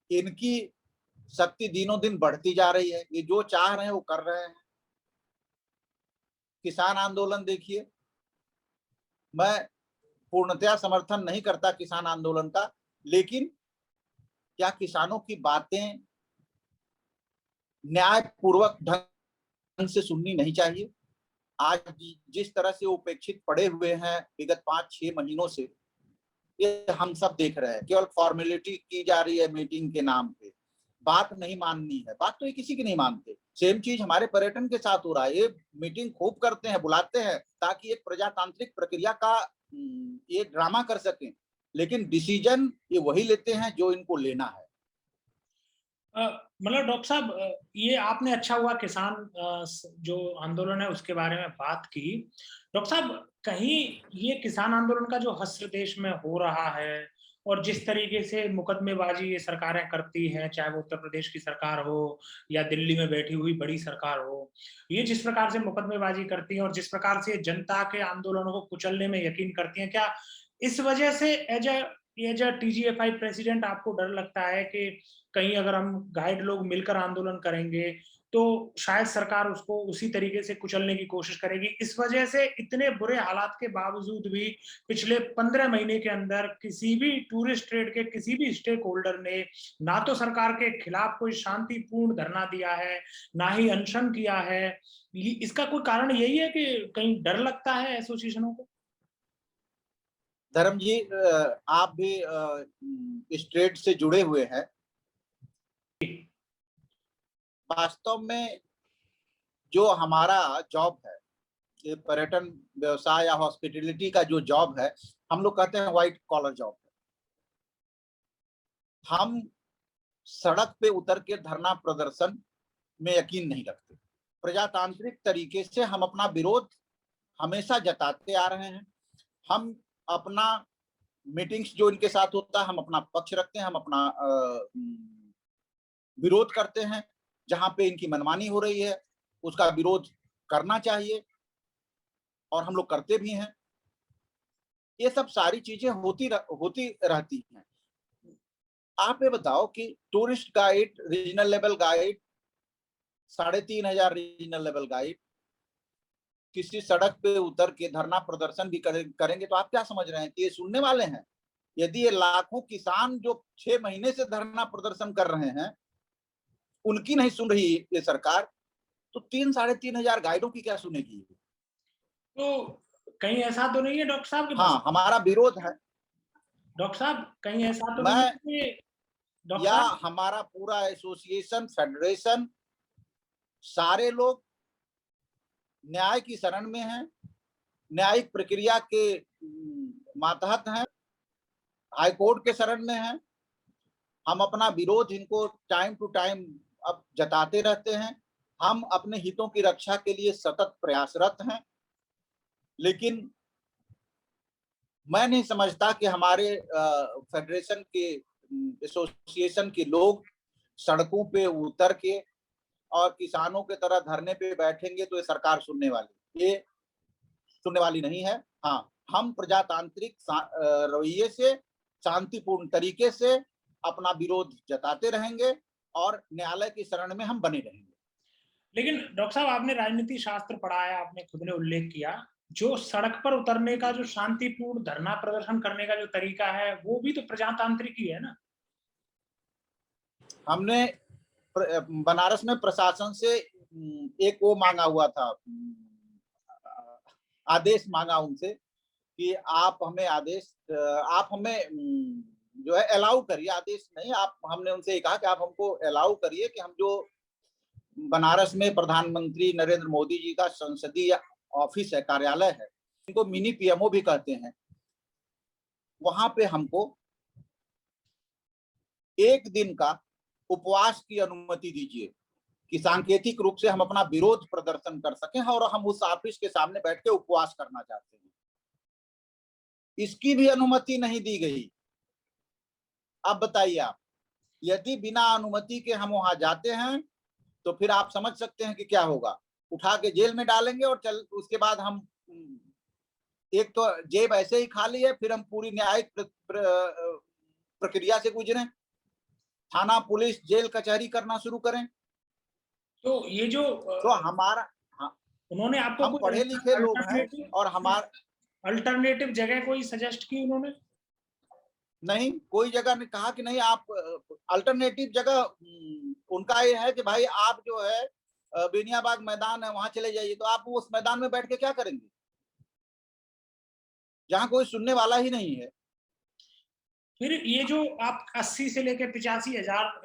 इनकी शक्ति दिनों दिन बढ़ती जा रही है, ये जो चाह रहे हैं वो कर रहे हैं। किसान आंदोलन देखिए, मैं पूर्णतया समर्थन नहीं करता किसान आंदोलन का, लेकिन क्या किसानों की बातें न्यायपूर्वक ढंग से सुननी नहीं चाहिए? आज जिस तरह से उपेक्षित पड़े हुए हैं विगत 5-6 महीनों से, ये हम सब देख रहे हैं। केवल फॉर्मेलिटी की जा रही है मीटिंग के नाम पे, बात नहीं माननी है। बात तो ये किसी की नहीं मानते। सेम चीज हमारे पर्यटन के साथ हो रहा है। ये मीटिंग खूब करते हैं, बुलाते हैं ताकि एक प्रजातांत्रिक प्रक्रिया का ये ड्रामा कर सकें, लेकिन डिसीजन ये वही लेते हैं जो इनको लेना है। मतलब डॉक्टर साहब, ये आपने अच्छा हुआ किसान जो आंदोलन है उसके बारे में बात की। डॉक्टर साहब, कहीं ये किसान आंदोलन का जो हश्र देश में हो रहा है और जिस तरीके से मुकदमेबाजी ये सरकारें करती हैं, चाहे वो उत्तर प्रदेश की सरकार हो या दिल्ली में बैठी हुई बड़ी सरकार हो, ये जिस प्रकार से मुकदमेबाजी करती हैं और जिस प्रकार से जनता के आंदोलनों को कुचलने में यकीन करती हैं, क्या इस वजह से एज अ टीजीएफआई प्रेसिडेंट आपको डर लगता है कि कहीं अगर हम गाइड लोग मिलकर आंदोलन करेंगे तो शायद सरकार उसको उसी तरीके से कुचलने की कोशिश करेगी? इस वजह से इतने बुरे हालात के बावजूद भी पिछले 15 महीने के अंदर किसी भी टूरिस्ट ट्रेड के किसी भी स्टेक होल्डर ने ना तो सरकार के खिलाफ कोई शांतिपूर्ण धरना दिया है, ना ही अनशन किया है। इसका कोई कारण यही है कि कहीं डर लगता है एसोसिएशनों को? धर्म जी, आप भी इस ट्रेड से जुड़े हुए हैं। वास्तव में जो हमारा जॉब है, ये पर्यटन व्यवसाय या हॉस्पिटैलिटी का जो जॉब है, हम लोग कहते हैं व्हाइट कॉलर जॉब है। हम सड़क पे उतर के धरना प्रदर्शन में यकीन नहीं रखते। प्रजातांत्रिक तरीके से हम अपना विरोध हमेशा जताते आ रहे हैं। हम अपना मीटिंग्स जो इनके साथ होता है, हम अपना पक्ष रखते हैं, हम अपना विरोध करते हैं। जहां पे इनकी मनमानी हो रही है उसका विरोध करना चाहिए और हम लोग करते भी हैं। ये सब सारी चीजें होती रहती हैं। आप ये बताओ कि tourist guide, regional level guide, 3,500 regional level guide किसी सड़क पे उतर के धरना प्रदर्शन भी करेंगे तो आप क्या समझ रहे हैं कि ये सुनने वाले हैं? यदि ये लाखों किसान जो 6 महीने से धरना प्रदर्शन कर रहे हैं उनकी नहीं सुन रही ये सरकार, तो 3,500 गाइडों की क्या सुनेगी? तो कहीं ऐसा तो नहीं है डॉक्टर साहब के पास? हाँ, हमारा विरोध है। डॉक्टर साहब कहीं ऐसा तो नहीं मैं है कि डॉक्टर या साहब हमारा पूरा एसोसिएशन, फेडरेशन, सारे लोग न्याय की शरण में हैं, न्यायिक प्रक्रिया के मातहत हैं, हाई कोर्ट के शरण में हैं। हम अपना विरोध इनको टाइम टू टाइम अब जताते रहते हैं। हम अपने हितों की रक्षा के लिए सतत प्रयासरत हैं, लेकिन मैं नहीं समझता कि हमारे फेडरेशन के, एसोसिएशन के लोग सड़कों पे उतर के और किसानों के तरह धरने पे बैठेंगे तो ये सरकार सुनने वाली नहीं है। हाँ, हम प्रजातांत्रिक रवैये से, शांतिपूर्ण तरीके से अपना विरोध जताते रहेंगे और न्यायालय की शरण में हम बने रहेंगे। लेकिन डॉक्टर साहब आपने राजनीति शास्त्र पढ़ा है, आपने खुद ने उल्लेख किया, जो सड़क पर उतरने का जो शांतिपूर्ण धरना प्रदर्शन करने का जो तरीका है वो भी तो प्रजातांत्रिक ही है ना? हमने बनारस में प्रशासन से एक वो मांगा हुआ था, आदेश मांगा उनसे कि आप हमें जो है अलाउ करिए, आदेश नहीं, आप, हमने उनसे कहा कि आप हमको अलाउ करिए कि हम जो बनारस में प्रधानमंत्री नरेंद्र मोदी जी का संसदीय ऑफिस है, कार्यालय है, इनको मिनी पीएमओ भी कहते हैं, वहां पे हमको एक दिन का उपवास की अनुमति दीजिए कि सांकेतिक रूप से हम अपना विरोध प्रदर्शन कर सकें और हम उस ऑफिस के सामने बैठ के उपवास करना चाहते हैं। इसकी भी अनुमति नहीं दी गई। अब बताइए आप, यदि बिना अनुमति के हम वहां जाते हैं तो फिर आप समझ सकते हैं कि क्या होगा। उठा के जेल में डालेंगे और उसके बाद हम, एक तो जेब ऐसे ही खाली है, फिर हम पूरी न्यायिक प्रक्रिया से गुजरें, थाना, पुलिस, जेल, कचहरी करना शुरू करें। तो ये जो तो हमारा, हाँ, उन्होंने आपको हम कोई पढ़े लिखे लोग हैं और अल्टरनेटिव जगह कोई सजेस्ट की उन्होंने? नहीं, कोई जगह ने कहा कि नहीं आप अल्टरनेटिव जगह, उनका ये है कि भाई आप जो है बेनियाबाग मैदान है वहां चले जाइए। तो आप उस मैदान में बैठ के क्या करेंगे जहां कोई सुनने वाला ही नहीं है? फिर ये जो आप 80 से लेकर 85,000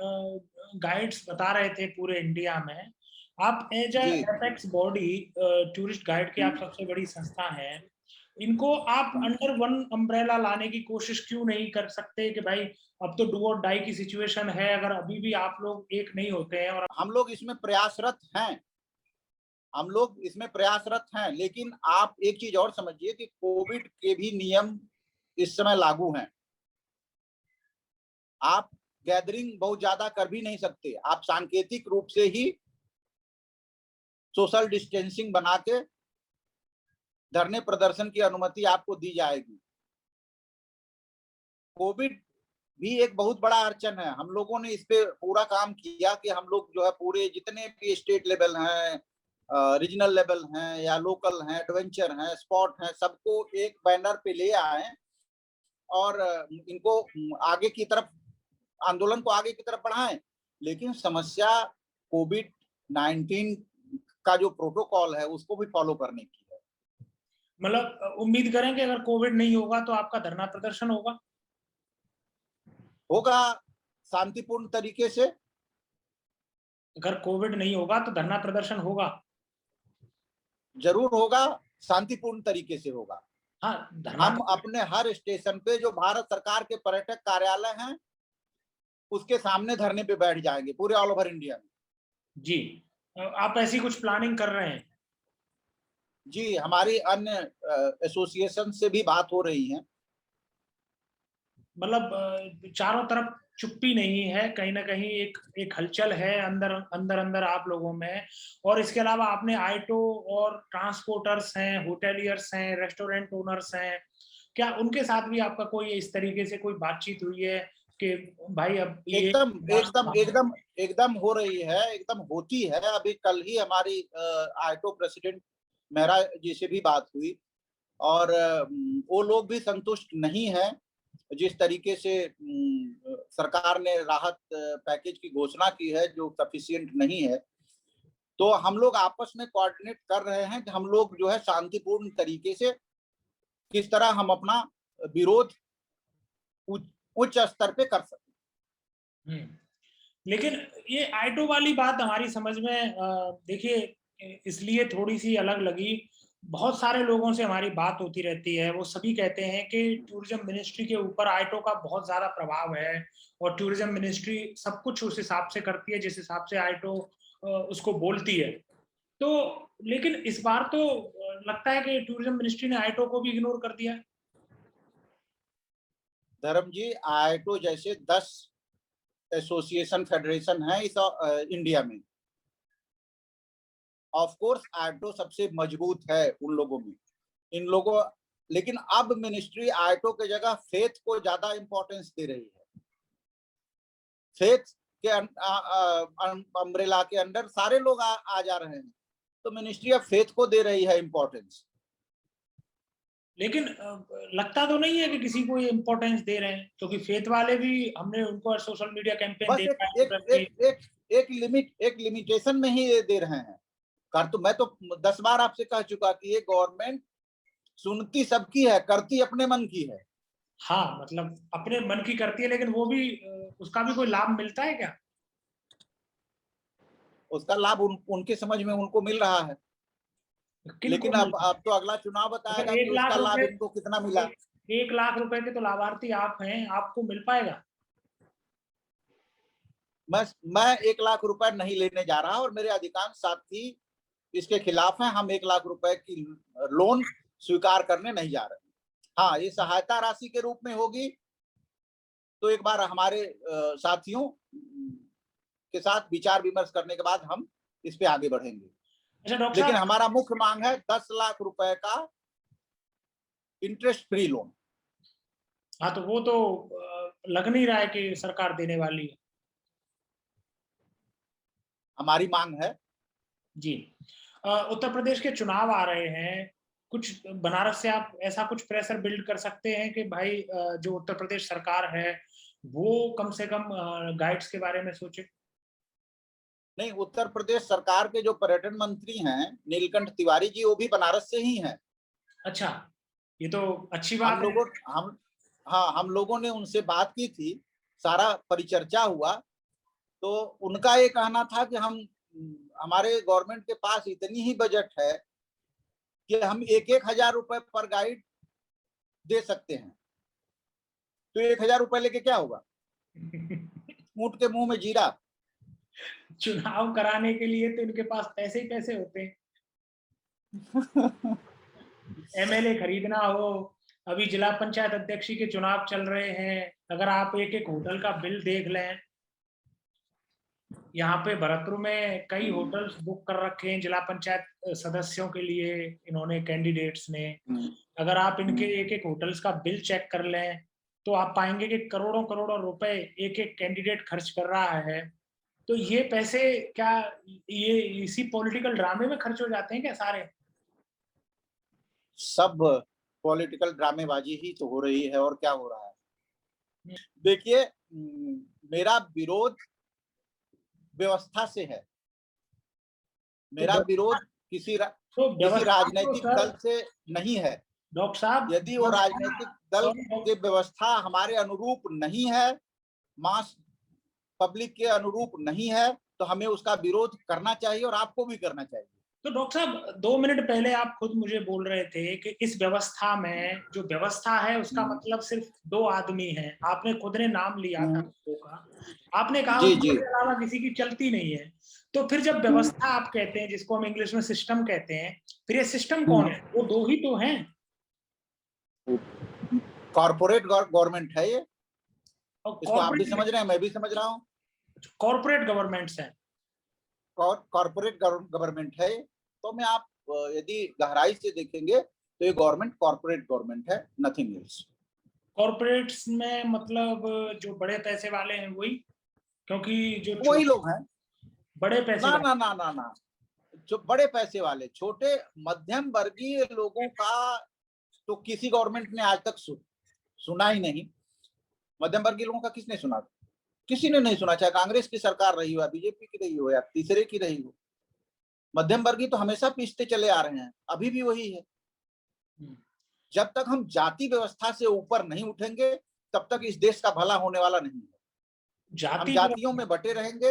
गाइड्स बता रहे थे पूरे इंडिया में, आप as apex body tourist guide की आप सबसे बड़ी संस्था है, इनको आप अंडर वन अम्ब्रेला लाने की कोशिश क्यों नहीं कर सकते कि भाई अब तो डू और डाई की सिचुएशन है, अगर अभी भी आप लोग एक नहीं होते हैं? और हम लोग इसमें प्रयासरत हैं, लेकिन आप एक चीज और समझिए कि कोविड के भी नियम इस समय लागू हैं। आप गैदरिंग बहुत ज्यादा कर भी नहीं सकते, आप सांकेतिक रूप से ही सोशल डिस्टेंसिंग बना के धरने प्रदर्शन की अनुमति आपको दी जाएगी। कोविड भी एक बहुत बड़ा अड़चन है। हम लोगों ने इस पे पूरा काम किया कि हम लोग जो है पूरे जितने भी स्टेट लेवल हैं, रीजनल लेवल हैं या लोकल हैं, एडवेंचर हैं, स्पॉट हैं, सबको एक बैनर पे ले आए और इनको आगे की तरफ, आंदोलन को आगे की तरफ बढ़ाएं। लेकिन समस्या कोविड-19 का जो प्रोटोकॉल है उसको भी फॉलो करने की है। मतलब उम्मीद करें कि अगर कोविड नहीं होगा तो आपका धरना प्रदर्शन होगा शांतिपूर्ण तरीके से। अगर कोविड नहीं होगा तो धरना प्रदर्शन होगा। जरूर होगा, शांतिपूर्ण तरीके से होगा। हाँ, धरना हम अपने हर स्टेशन पे जो भारत सरकार के पर्यटक कार्यालय हैं उसके सामने धरने पे बैठ जाएंगे पूरे ऑल ओवर इंडिया में। जी, आप ऐसी कुछ प्लानिंग कर रहे हैं? जी, हमारी अन्य एसोसिएशन से भी बात हो रही है। मतलब चारों तरफ चुप्पी नहीं है, कहीं न कहीं एक हलचल है अंदर आप लोगों में। और इसके अलावा आपने ऑटो और ट्रांसपोर्टर्स हैं, होटेलियर्स हैं, रेस्टोरेंट ओनर्स हैं, क्या उनके साथ भी आपका कोई इस तरीके से कोई बातचीत हुई है कि भाई अब ये एकदम एकदम एकदम एकदम हो रही है, एकदम होती है। अभी कल ही हमारी ऑटो प्रेसिडेंट मेहरा जी से भी बात हुई और वो लोग भी संतुष्ट नहीं है जिस तरीके से सरकार ने राहत पैकेज की घोषणा की है जो सफिशिएंट नहीं है। तो हम लोग आपस में कोऑर्डिनेट कर रहे हैं कि हम लोग जो है शांतिपूर्ण तरीके से किस तरह हम अपना विरोध उच्च स्तर पे कर सकते। लेकिन ये ऑटो वाली बात हमारी समझ में देखिए इसलिए थोड़ी सी अलग लगी। बहुत सारे लोगों से हमारी बात होती रहती है, वो सभी कहते हैं कि टूरिज्म मिनिस्ट्री के ऊपर ऑटो का बहुत ज्यादा प्रभाव है और टूरिज्म मिनिस्ट्री सब कुछ उस हिसाब से करती है जिस हिसाब से ऑटो उसको बोलती है। तो लेकिन इस बार तो लगता है कि टूरिज्म मिनिस्ट्री ने ऑटो को भी इग्नोर कर दिया। धर्म जी, ऑटो जैसे 10 एसोसिएशन फेडरेशन है इस इंडिया में। ऑफ कोर्स ऑटो सबसे मजबूत है उन लोगों में, इन लोगों, लेकिन अब मिनिस्ट्री ऑटो के जगह फेथ को ज्यादा इंपॉर्टेंस दे रही है। फेथ के अम्ब्रेला के अंडर सारे लोग आ जा रहे हैं, तो मिनिस्ट्री ऑफ फेथ को दे रही है इंपॉर्टेंस। लेकिन लगता तो नहीं है कि किसी को ये इम्पोर्टेंस दे रहे हैं, क्योंकि फेथ वाले भी हमने उनको सोशल मीडिया कैंपेन बस देखा एक एक एक एक एक लिमिटेशन में ही दे रहे हैं। कर तो मैं तो 10 बार आपसे कह चुका कि ये गवर्नमेंट सुनती सबकी है, करती अपने मन की है। हाँ, मतलब अपने मन की करती है, लेकिन वो भी उसका भी कोई लाभ मिलता है क्या? उसका लाभ उनके समझ में उनको मिल रहा है, लेकिन अब तो अगला चुनाव बताएगा कि उसका लाभ इनको कितना मिला। 1 लाख रुपए के तो लाभार्थी आप हैं, आपको मिल पाएगा? मैं 1 लाख रुपए नहीं लेने जा रहा और मेरे अधिकांश साथी इसके खिलाफ हैं। हम 1 लाख रुपए की लोन स्वीकार करने नहीं जा रहे। हाँ, ये सहायता राशि के रूप में होगी, तो एक बार हमारे साथियों के साथ विचार विमर्श करने के बाद हम इस पे आगे बढ़ेंगे। अच्छा डॉक्टर लेकिन साहब, हमारा मुख्य मांग है 10 लाख रुपए का इंटरेस्ट फ्री लोन। हाँ, तो वो तो लग नहीं रहा है कि सरकार देने वाली है। हमारी मांग है। जी। उत्तर प्रदेश के चुनाव आ रहे हैं, कुछ बनारस से आप ऐसा कुछ प्रेशर बिल्ड कर सकते हैं कि भाई जो उत्तर प्रदेश सरकार है वो कम से कम गाइड्स के बारे में सोचे? नहीं, उत्तर प्रदेश सरकार के जो पर्यटन मंत्री हैं नीलकंठ तिवारी जी, वो भी बनारस से ही हैं। अच्छा, ये तो अच्छी हम बात है। लोगों हम हाँ, हम लोगों ने उनसे बात की थी, सारा परिचर्चा हुआ, तो उनका ये कहना था कि हमारे गवर्नमेंट के पास इतनी ही बजट है कि हम 1,000 रुपए पर गाइड दे सकते हैं। तो 1,000 रुपए लेके क्या होगा? ऊंट के मुंह में जीरा। चुनाव कराने के लिए तो इनके पास पैसे ही पैसे होते हैं। एमएलए खरीदना हो, अभी जिला पंचायत अध्यक्ष के चुनाव चल रहे हैं, अगर आप एक एक होटल का बिल देख लें, यहाँ पे भरतपुर में कई होटल्स बुक कर रखे हैं जिला पंचायत सदस्यों के लिए इन्होंने, कैंडिडेट्स ने। अगर आप इनके एक एक होटल्स का बिल चेक कर लें तो आप पाएंगे कि करोड़ों करोड़ों रुपए एक एक कैंडिडेट खर्च कर रहा है। तो ये पैसे क्या ये इसी पॉलिटिकल ड्रामे में खर्च हो जाते हैं क्या सारे? सब पॉलिटिकल ड्रामेबाजी ही तो हो रही है, और क्या हो रहा है। देखिए, मेरा विरोध व्यवस्था से है, मेरा विरोध किसी राजनीतिक दल से नहीं है। डॉक्टर साहब, यदि वो राजनीतिक दल की व्यवस्था हमारे अनुरूप नहीं है, मास पब्लिक के अनुरूप नहीं है, तो हमें उसका विरोध करना चाहिए और आपको भी करना चाहिए। तो डॉक्टर साहब 2 मिनट पहले आप खुद मुझे बोल रहे थे कि इस व्यवस्था में जो व्यवस्था है उसका मतलब सिर्फ 2 आदमी हैं। आपने खुद ने नाम लिया था का, आपने कहा उसके अलावा किसी की चलती नहीं है। तो फिर जब व्यवस्था आप कहते हैं, जिसको हम इंग्लिश में सिस्टम कहते हैं, फिर ये सिस्टम कौन है? वो 2 ही तो हैं। कॉर्पोरेट गवर्नमेंट है ये, इसको आप भी समझ रहे हैं, मैं भी समझ रहा हूँ। कॉर्पोरेट गवर्नमेंट्स हैं, कॉर्पोरेट गवर्नमेंट है। तो मैं आप यदि गहराई से देखेंगे तो ये गवर्नमेंट कॉर्पोरेट गवर्नमेंट है, नथिंग एल्स। कॉर्पोरेट्स में मतलब जो बड़े पैसे वाले हैं वही, क्योंकि जो वही लोग हैं बड़े पैसे ना ना ना ना ना जो बड़े पैसे वाले, छोटे मध्यम वर्गीय लोगों का तो किसी गवर्नमेंट ने आज तक सुना ही नहीं। मध्यम वर्गीय लोगों का किसने सुना? किसी ने नहीं सुना, चाहे कांग्रेस की सरकार रही हो, बीजेपी की रही हो, या तीसरे की रही हो। मध्यम वर्गीय तो हमेशा पिछते चले आ रहे हैं, अभी भी वही है। जब तक हम जाति व्यवस्था से ऊपर नहीं उठेंगे तब तक इस देश का भला होने वाला नहीं है। हम जातियों में बटे रहेंगे,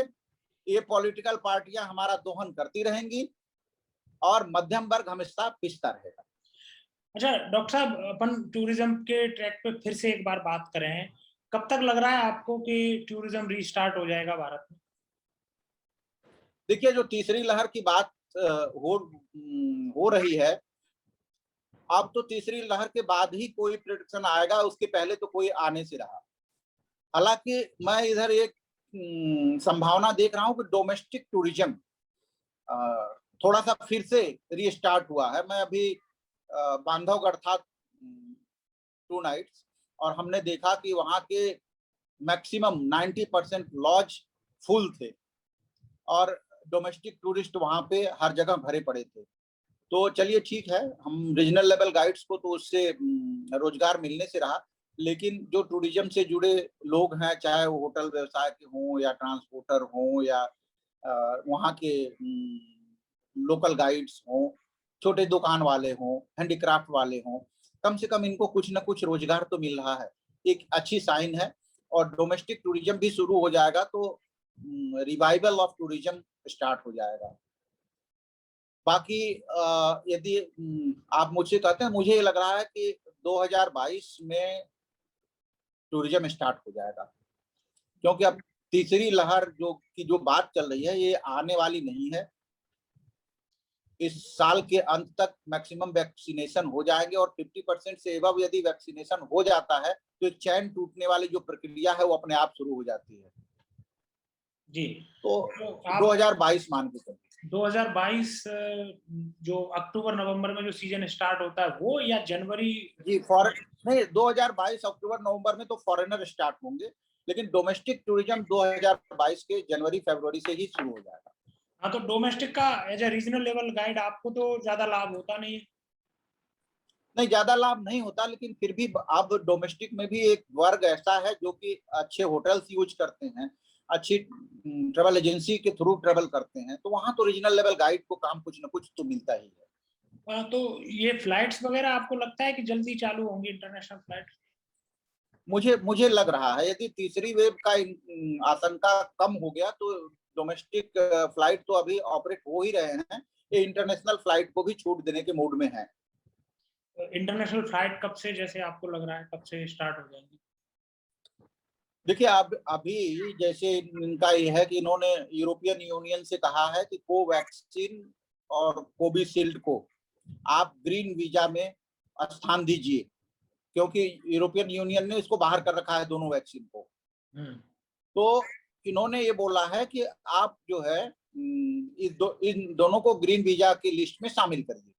ये पॉलिटिकल पार्टियां हमारा दोहन करती रहेंगी और मध्यम वर्ग हमेशा पिछता रहेगा। अच्छा डॉक्टर साहब, अपन टूरिज्म के ट्रैक पे फिर से एक बार बात करें। कब तक लग रहा है आपको कि टूरिज्म रीस्टार्ट हो जाएगा भारत में? देखिए, जो तीसरी लहर की बात हो रही है, अब तो तीसरी लहर के बाद ही कोई प्रेडिक्शन आएगा, उसके पहले तो कोई आने से रहा। हालांकि मैं इधर एक संभावना देख रहा हूं कि डोमेस्टिक टूरिज्म थोड़ा सा फिर से रीस्टार्ट हुआ है। मैं अभी बांधवगढ़ था 2 नाइट्स, और हमने देखा कि वहां के मैक्सिमम 90% लॉज फुल थे और डोमेस्टिक टूरिस्ट वहां पे हर जगह भरे पड़े थे। तो चलिए ठीक है, हम रीजनल लेवल गाइड्स को तो उससे रोजगार मिलने से रहा, लेकिन जो टूरिज्म से जुड़े लोग हैं, चाहे वो होटल व्यवसाय के हों या ट्रांसपोर्टर हों या वहाँ के लोकल गाइड्स हों, छोटे दुकान वाले हों, हैंडीक्राफ्ट वाले हों, कम से कम इनको कुछ ना कुछ रोजगार तो मिल रहा है, एक अच्छी साइन है। और डोमेस्टिक टूरिज्म भी शुरू हो जाएगा तो रिवाइवल ऑफ टूरिज्म स्टार्ट हो जाएगा। बाकी यदि आप मुझसे कहते हैं, मुझे लग रहा है कि 2022 में टूरिज्म स्टार्ट हो जाएगा, क्योंकि अब तीसरी लहर जो बात चल रही है ये आने वाली नहीं है। इस साल के अंत तक मैक्सिमम वैक्सीनेशन हो जाएंगे और 50% से एबव यदि वैक्सीनेशन हो जाता है तो चैन टूटने वाली जो प्रक्रिया है वो अपने आप शुरू हो जाती है। जी, तो 2022 मान के चलिए। 2022 जो अक्टूबर नवंबर में जो सीजन स्टार्ट होता है वो, या जनवरी? जी, नहीं, 2022 अक्टूबर नवंबर में तो फॉरेनर स्टार्ट होंगे, लेकिन डोमेस्टिक टूरिज्म 2022 के जनवरी फरवरी से ही शुरू हो जाएगा। हाँ, तो डोमेस्टिक का as a regional level guide आपको तो ज्यादा लाभ होता नहीं है? नहीं, ज्यादा लाभ नहीं होता, लेकिन फिर भी अब डोमेस्टिक में भी एक वर्ग ऐसा है जो कि अच्छे होटल्स यूज करते हैं, अच्छी ट्रेवल एजेंसी के थ्रू ट्रेवल करते हैं, तो वहां तो रीजनल लेवल गाइड को काम कुछ ना कुछ तो मिलता ही है। तो ये फ्लाइट्स वगैरह आपको लगता है कि जल्दी चालू होंगी इंटरनेशनल फ्लाइट? मुझे लग रहा है यदि तीसरी वेव का आशंका कम हो गया तो डोमेस्टिक फ्लाइट तो अभी ऑपरेट हो ही रहे हैं, ये इंटरनेशनल फ्लाइट को भी छूट देने के मूड में है। इंटरनेशनल फ्लाइट कब से, जैसे आपको लग रहा है, कब से स्टार्ट हो जाएंगी? देखिए, अभी जैसे इनका ये है कि इन्होंने यूरोपियन यूनियन से कहा है कि कोवैक्सीन और कोविशील्ड को आप ग्रीन वीजा में स्थान दीजिए, क्योंकि यूरोपियन यूनियन ने इसको बाहर कर रखा है दोनों वैक्सीन को। तो इन्होंने ये बोला है कि आप जो है इन दोनों को ग्रीन वीजा की लिस्ट में शामिल करिए।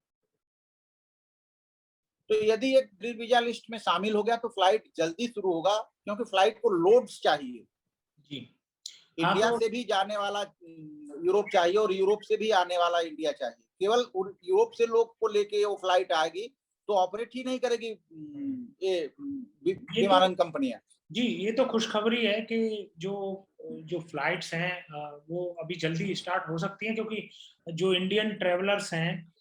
तो यदि एक ग्रीन वीजा लिस्ट में शामिल हो गया तो फ्लाइट जल्दी शुरू होगा, क्योंकि फ्लाइट को लोड्स चाहिए जी। इंडिया से भी जाने वाला यूरोप चाहिए और यूरोप से भी आने वाला इंडिया चाहिए। केवल यूरोप से लोग को लेके वो फ्लाइट आएगी तो ऑपरेट ही नहीं करेगी ये विमानन कंपनियां। जी, ये तो खुशखबरी है कि जो फ्लाइट्स हैं वो अभी जल्दी स्टार्ट हो सकती हैं, क्योंकि जो इंडियन ट्रेवलर्स हैं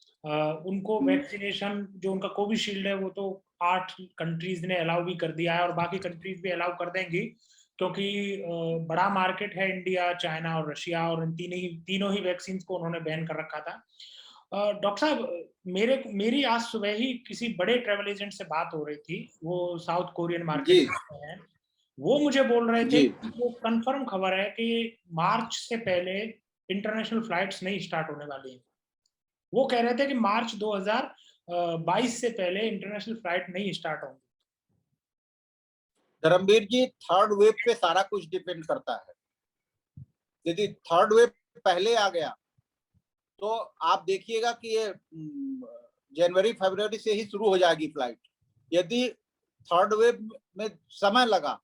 उनको वैक्सीनेशन जो उनका कोविशील्ड है वो तो 8 कंट्रीज ने अलाउ भी कर दिया है और बाकी कंट्रीज भी अलाउ कर देंगी, क्योंकि बड़ा मार्केट है इंडिया, चाइना और रशिया, और इन तीनों ही वैक्सीन को उन्होंने बैन कर रखा था। डॉक्टर साहब, मेरी आज सुबह ही किसी बड़े ट्रैवल एजेंट से बात हो रही थी, वो साउथ कोरियन मार्केट में हैं। वो मुझे बोल रहे थे कि वो कंफर्म खबर है कि मार्च से पहले इंटरनेशनल फ्लाइट्स नहीं स्टार्ट होने वाली हैं। वो कह रहे थे कि मार्च 2022 से पहले इंटरनेशनल फ्लाइट नहीं स्टार्ट होंगी। धर्मवीर जी, थर्ड वेव पे सारा कुछ डिपेंड करता है। यदि थर्ड वेव पहले आ गया तो आप देखिएगा कि ये जनवरी फरवरी से ही शुरू हो जाएगी फ्लाइट। यदि थर्ड वेव में समय लगा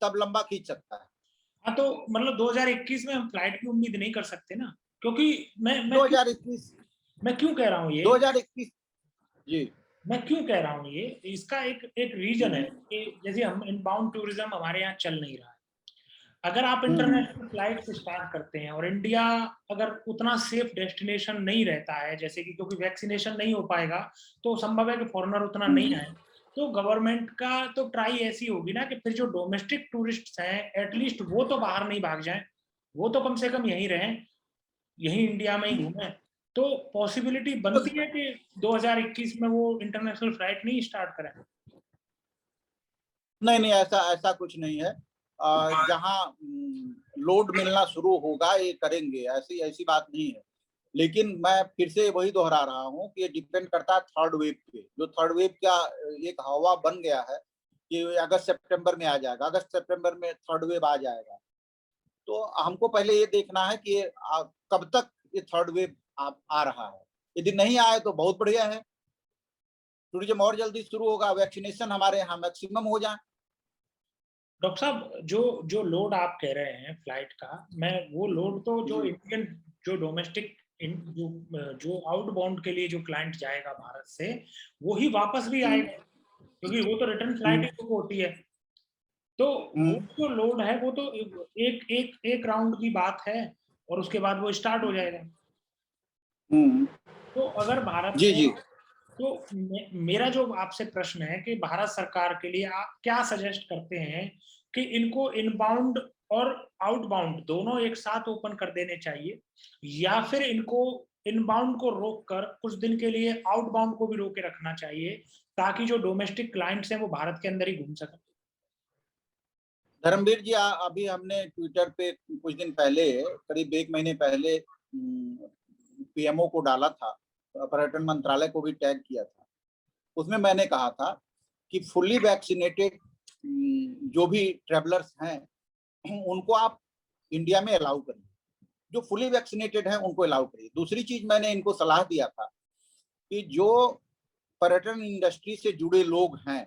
तब लंबा खींच सकता है। हाँ, तो मतलब 2021 में हम फ्लाइट की उम्मीद नहीं कर सकते ना, क्योंकि मैं 2021 मैं क्यों कह रहा हूँ ये 2021 जी मैं क्यों कह रहा हूँ ये, इसका एक रीजन है कि जैसे हम इनबाउंड टूरिज्म हमारे यहाँ चल नहीं रहा है। अगर आप इंटरनेशनल फ्लाइट स्टार्ट करते हैं और इंडिया अगर उतना सेफ डेस्टिनेशन नहीं रहता है, जैसे कि क्योंकि वैक्सीनेशन नहीं हो पाएगा तो संभव है कि फॉरेनर उतना नहीं आए, तो गवर्नमेंट का तो ट्राई ऐसी होगी ना कि फिर जो डोमेस्टिक टूरिस्ट हैं एटलीस्ट वो तो बाहर नहीं भाग जाएं, वो तो कम से कम यहीं रहें, यहीं इंडिया में ही घूमें। तो पॉसिबिलिटी बनती है कि 2021 में वो इंटरनेशनल फ्लाइट नहीं स्टार्ट करें। नहीं, ऐसा कुछ नहीं है। जहां लोड मिलना शुरू होगा ये करेंगे, ऐसी बात नहीं है। लेकिन मैं फिर से वही दोहरा रहा हूँ कि ये डिपेंड करता है थर्ड वेव पे। जो थर्ड वेव का एक हवा बन गया है कि अगस्त सितंबर में आ जाएगा, अगस्त सितंबर में थर्ड वेव आ जाएगा। तो हमको पहले ये देखना है कि कब तक ये थर्ड वेव आ रहा है। यदि नहीं आए तो बहुत बढ़िया है, टूरिज्म और जल्दी शुरू होगा, वैक्सीनेशन हमारे यहाँ मैक्सिमम हो जाए। डॉक्टर साहब, जो लोड आप कह रहे हैं फ्लाइट का, मैं वो लोड तो जो इंडियन जो डोमेस्टिक जो आउटबाउंड के लिए जो क्लाइंट जाएगा भारत से, वो ही वापस भी आएगा, क्योंकि वो तो रिटर्न फ्लाइट ही होती है। तो वो जो लोड है वो तो एक राउंड की बात है और उसके बाद वो स्टार्ट हो जाएगा। तो अगर भारत जी तो मेरा जो आपसे प्रश्न है कि भारत सरकार के लिए आप क्या सजेस्ट करते हैं कि इनको इनबाउंड और आउटबाउंड दोनों एक साथ ओपन कर देने चाहिए, या फिर इनको इनबाउंड को रोककर कुछ दिन के लिए आउटबाउंड को भी रोके रखना चाहिए, ताकि जो डोमेस्टिक क्लाइंट्स हैं वो भारत के अंदर ही घूम सकें? धर्मवीर जी, अभी हमने ट्विटर पे कुछ दिन पहले, करीब 1 महीने पहले पीएमओ को डाला था, पर्यटन मंत्रालय को भी टैग किया था। उसमें मैंने कहा था कि फुल्ली वैक्सीनेटेड जो भी ट्रेवलर्स हैं उनको आप इंडिया में अलाउ करिए, जो फुली वैक्सीनेटेड हैं उनको अलाउ करिए। दूसरी चीज मैंने इनको सलाह दिया था कि जो पर्यटन इंडस्ट्री से जुड़े लोग हैं,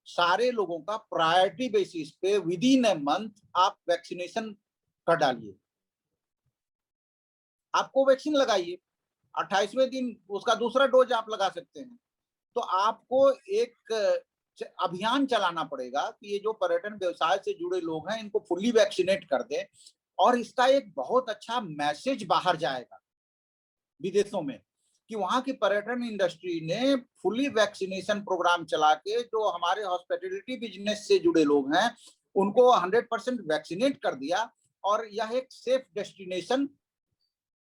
सारे लोगों का प्रायोरिटी बेसिस पे विद इन ए मंथ आप वैक्सीनेशन कर डालिए। आपको वैक्सीन लगाइए, 28वें दिन उसका दूसरा डोज आप लगा सकते हैं। तो आपको एक अभियान चलाना पड़ेगा कि ये जो पर्यटन व्यवसाय से जुड़े लोग हैं इनको फुल्ली वैक्सीनेट कर दें, और इसका एक बहुत अच्छा मैसेज बाहर जाएगा विदेशों में कि वहां की पर्यटन इंडस्ट्री ने फुल्ली वैक्सीनेशन प्रोग्राम चला के जो हमारे हॉस्पिटैलिटी बिजनेस से जुड़े लोग हैं उनको 100% वैक्सीनेट कर दिया, और यह एक सेफ डेस्टिनेशन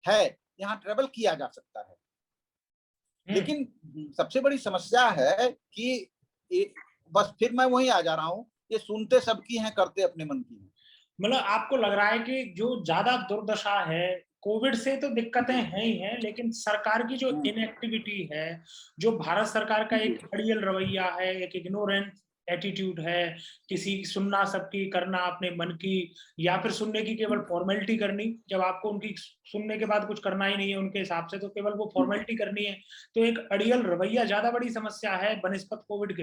है, यहाँ ट्रेवल किया जा सकता है। लेकिन सबसे बड़ी समस्या है कि बस फिर मैं वहीं आ जा रहा हूँ, ये सुनते सबकी हैं, करते अपने मन की हैं। मतलब आपको लग रहा है कि जो ज्यादा दुर्दशा है कोविड से तो दिक्कतें हैं ही हैं, लेकिन सरकार की जो इनएक्टिविटी है, जो भारत सरकार का एक अड़ियल रवैया है, एक इग्नोरेंट एटीट्यूड है, किसी की सुनना सबकी, करना अपने मन की, या फिर सुनने की केवल फॉर्मेलिटी करनी, जब आपको उनकी सुनने के बाद कुछ करना ही नहीं है उनके हिसाब से, तो केवल वो फॉर्मेलिटी करनी है। तो एक अड़ियल रवैया ज्यादा बड़ी समस्या है बनिस्पत कोविड के।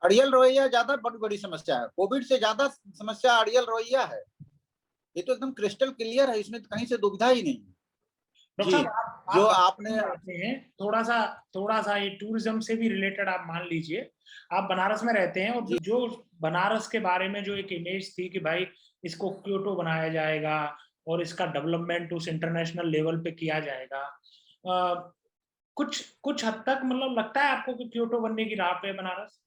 अड़ियल रवैया ज्यादा बड़ी समस्या है, कोविड से ज्यादा समस्या अड़ियल रवैया है। ये तो एकदम क्रिस्टल क्लियर है, इसमें कहीं से दुविधा ही नहीं। डॉक्टर जी, साहब, आप जो बनारस आपने में रहते हैं, थोड़ा सा ये टूरिज्म से भी रिलेटेड आप मान लीजिए, आप बनारस में रहते हैं, और जी जो बनारस के बारे में जो एक इमेज थी कि भाई इसको क्योटो बनाया जाएगा और इसका डेवलपमेंट उस इंटरनेशनल लेवल पे किया जाएगा, कुछ कुछ हद तक मतलब लगता है आपको कि क्योटो बनने की राह पे है बनारस?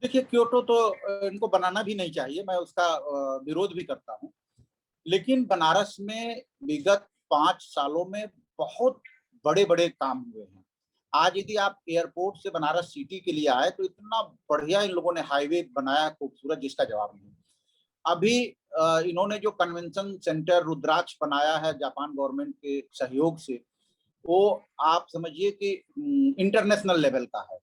देखिए, क्योटो तो इनको बनाना भी नहीं चाहिए, मैं उसका विरोध भी करता हूँ। लेकिन बनारस में विगत 5 सालों में बहुत बड़े बड़े काम हुए हैं। आज यदि आप एयरपोर्ट से बनारस सिटी के लिए आए तो इतना बढ़िया इन लोगों ने हाईवे बनाया खूबसूरत, जिसका जवाब नहीं। अभी इन्होंने जो कन्वेंशन सेंटर रुद्राक्ष बनाया है जापान गवर्नमेंट के सहयोग से, वो आप समझिए कि इंटरनेशनल लेवल का है।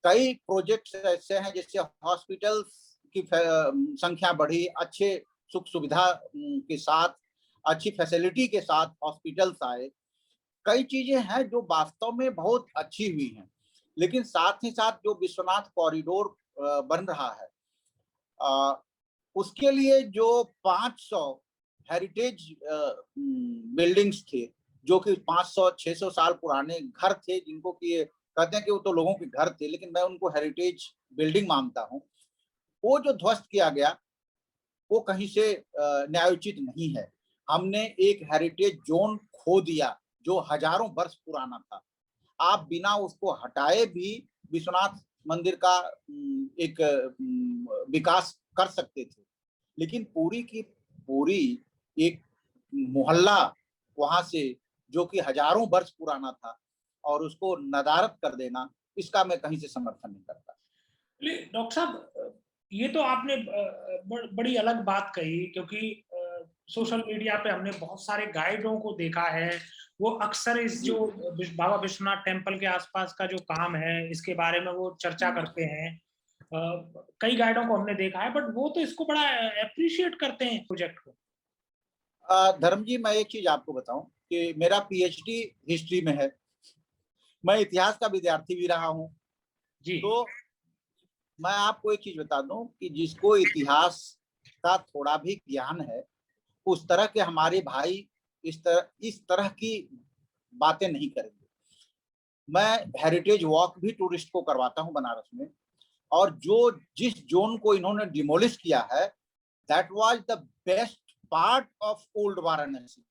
कई प्रोजेक्ट्स ऐसे हैं जिससे हॉस्पिटल्स की संख्या बढ़ी, अच्छे सुख सुविधा के साथ, अच्छी फैसिलिटी के साथ हॉस्पिटल्स आए। कई चीजें हैं जो वास्तव में बहुत अच्छी हुई हैं, लेकिन साथ ही साथ जो विश्वनाथ कॉरिडोर बन रहा है, उसके लिए जो 500 हेरिटेज बिल्डिंग्स थे, जो कि 500-600 साल पुराने घर थे, जिनको कि कहते हैं कि वो तो लोगों के घर थे, लेकिन मैं उनको हेरिटेज बिल्डिंग मानता हूँ। वो जो ध्वस्त किया गया वो कहीं से न्यायोचित नहीं है। हमने एक हेरिटेज जोन खो दिया जो हजारों वर्ष पुराना था। आप बिना उसको हटाए भी विश्वनाथ मंदिर का एक विकास कर सकते थे, लेकिन पूरी की पूरी एक मोहल्ला वहां से, जो कि हजारों वर्ष पुराना था, और उसको नदारद कर देना, इसका मैं कहीं से समर्थन नहीं करता। डॉक्टर साहब, ये तो आपने बड़ी अलग बात कही, क्योंकि सोशल मीडिया पे हमने बहुत सारे गाइडों को देखा है, वो अक्सर इस जो बाबा विश्वनाथ टेम्पल के आसपास का जो काम है इसके बारे में वो चर्चा करते हैं। कई गाइडों को हमने देखा है, बट वो तो इसको बड़ा अप्रिशिएट करते हैं प्रोजेक्ट को। धर्म जी, मैं एक चीज आपको बताऊं कि मेरा पीएचडी हिस्ट्री में है, मैं इतिहास का विद्यार्थी भी रहा हूं। जी। तो मैं आपको एक चीज बता दूं कि जिसको इतिहास का थोड़ा भी ज्ञान है, उस तरह के हमारे भाई इस तरह की बातें नहीं करेंगे। मैं हेरिटेज वॉक भी टूरिस्ट को करवाता हूं बनारस में, और जिस जोन को इन्होंने डिमोलिश किया है, that was the best part of old Varanasi.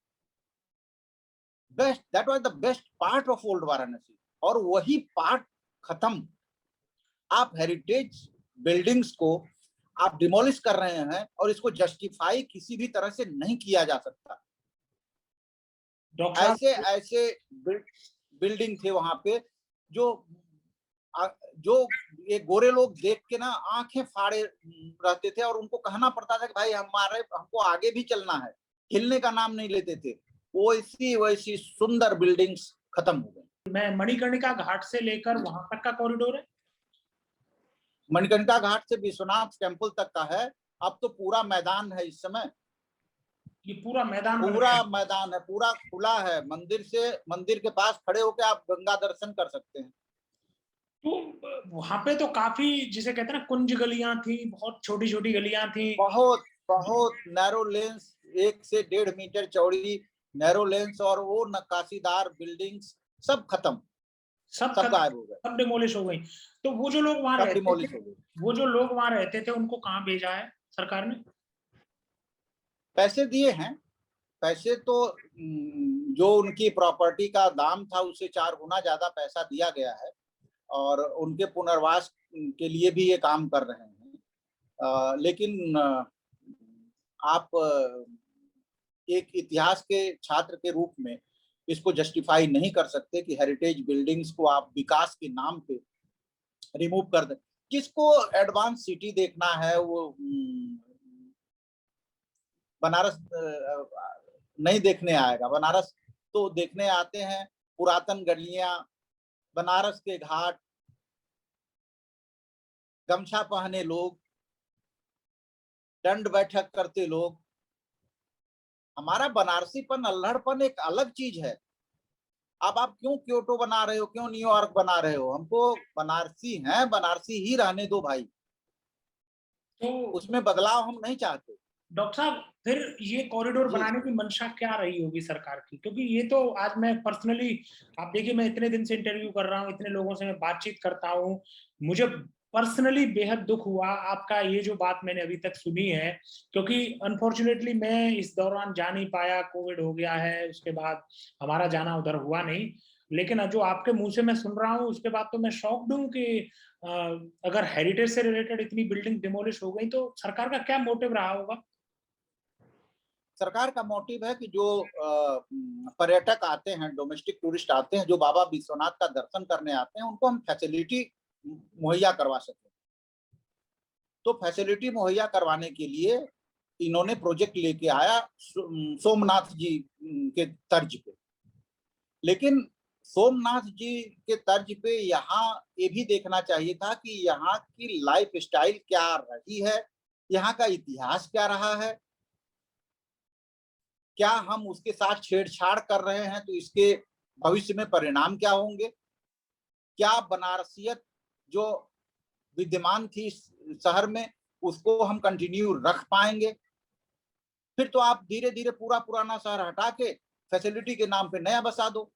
That was the best part of old Varanasi, और वही पार्ट खत्म। आप हेरिटेज बिल्डिंग्स को आप डिमोलिश कर रहे हैं, और इसको जस्टिफाई किसी भी तरह से नहीं किया जा सकता। डॉक्टर ऐसे साहब, ऐसे बिल्डिंग थे वहां पे, जो जो ये गोरे लोग देख के ना आंखें फाड़े रहते थे, और उनको कहना पड़ता था कि भाई हमको आगे भी चलना है, हिलने का नाम नहीं लेते थे। वैसी वैसी सुंदर बिल्डिंग्स खत्म हो गई। मैं मणिकर्णिका घाट से लेकर वहां तक का कॉरिडोर है? मणिकर्णिका घाट से विश्वनाथ टेम्पल तक का है। अब तो पूरा मैदान है इस समय, ये पूरा मैदान बन पूरा गया है? मैदान है, पूरा खुला है। मंदिर के पास खड़े होकर आप गंगा दर्शन कर सकते हैं। तो वहां पे तो काफी, जिसे कहते हैं ना, कुंज गलियां थी, बहुत छोटी छोटी गलियां थी। बहुत बहुत नैरो लेंस, 1 से 1.5 मीटर चौड़ी नैरो लेंस, और वो नक्काशीदार बिल्डिंग्स सब खत्म, सब सब खत्म, गायब हो गए, सब डिमोलिश हो गई। तो वो जो लोग वहां सब रहते डिमोलिश थे, हो गए। वो जो लोग वहां रहते थे उनको कहाँ भेजा है सरकार ने? पैसे दिए हैं। पैसे तो जो उनकी प्रॉपर्टी का दाम था उससे 4 गुना ज्यादा पैसा दिया गया है, और उनके पुनर्वास के लिए भी ये काम कर रहे हैं। लेकिन आप एक इतिहास के छात्र के रूप में इसको जस्टिफाई नहीं कर सकते कि हेरिटेज बिल्डिंग्स को आप विकास के नाम पे रिमूव कर दें। जिसको एडवांस सिटी देखना है, वो बनारस नहीं देखने आएगा। बनारस तो देखने आते हैं पुरातन गलियां, बनारस के घाट, गमछा पहने लोग, दंड बैठक करते लोग। हमारा बनारसीपन, अल्हड़पन एक अलग चीज है। अब आप क्यों क्योटो बना रहे हो, क्यों न्यूयॉर्क बना रहे हो? हमको बनारसी हैं, बनारसी ही रहने दो भाई, तो उसमें बदलाव हम नहीं चाहते। डॉक्टर साहब, फिर ये कॉरिडोर जी बनाने की मंशा क्या रही होगी सरकार की? क्योंकि ये तो आज मैं पर्सनली, आप देखिए, मैं इतने दिन से इंटरव्यू कर रहा हूँ, इतने लोगों से मैं बातचीत करता हूँ, मुझे पर्सनली बेहद दुख हुआ आपका ये जो बात मैंने अभी तक सुनी है। क्योंकि अनफॉर्चुनेटली मैं इस दौरान जा नहीं पाया, कोविड हो गया है, उसके बाद हमारा जाना उधर हुआ नहीं। लेकिन जो आपके मुंह से मैं सुन रहा हूँ उसके बाद तो मैं शॉक्ड हूँ कि अ, अगर हेरिटेज से रिलेटेड इतनी बिल्डिंग डिमोलिश हो गई तो सरकार का क्या मोटिव रहा होगा? सरकार का मोटिव है कि जो पर्यटक आते हैं, डोमेस्टिक टूरिस्ट आते हैं, जो बाबा विश्वनाथ का दर्शन करने आते हैं, उनको हम फैसिलिटी मुहैया करवा सकें। तो फैसिलिटी मुहैया करवाने के लिए इन्होंने प्रोजेक्ट लेके आया सोमनाथ जी के तर्ज पे। लेकिन सोमनाथ जी के तर्ज पे यहाँ ये भी देखना चाहिए था कि यहाँ की लाइफ स्टाइल क्या रही है, यहाँ का इतिहास क्या रहा है। क्या हम उसके साथ छेड़छाड़ कर रहे हैं तो इसके भविष्य में परिणाम क्या होंगे? क्या बनारसियत जो विद्यमान थी शहर में उसको हम कंटिन्यू रख पाएंगे? फिर तो आप धीरे धीरे पूरा पुराना शहर हटा के फैसिलिटी के नाम पे नया बसा दो।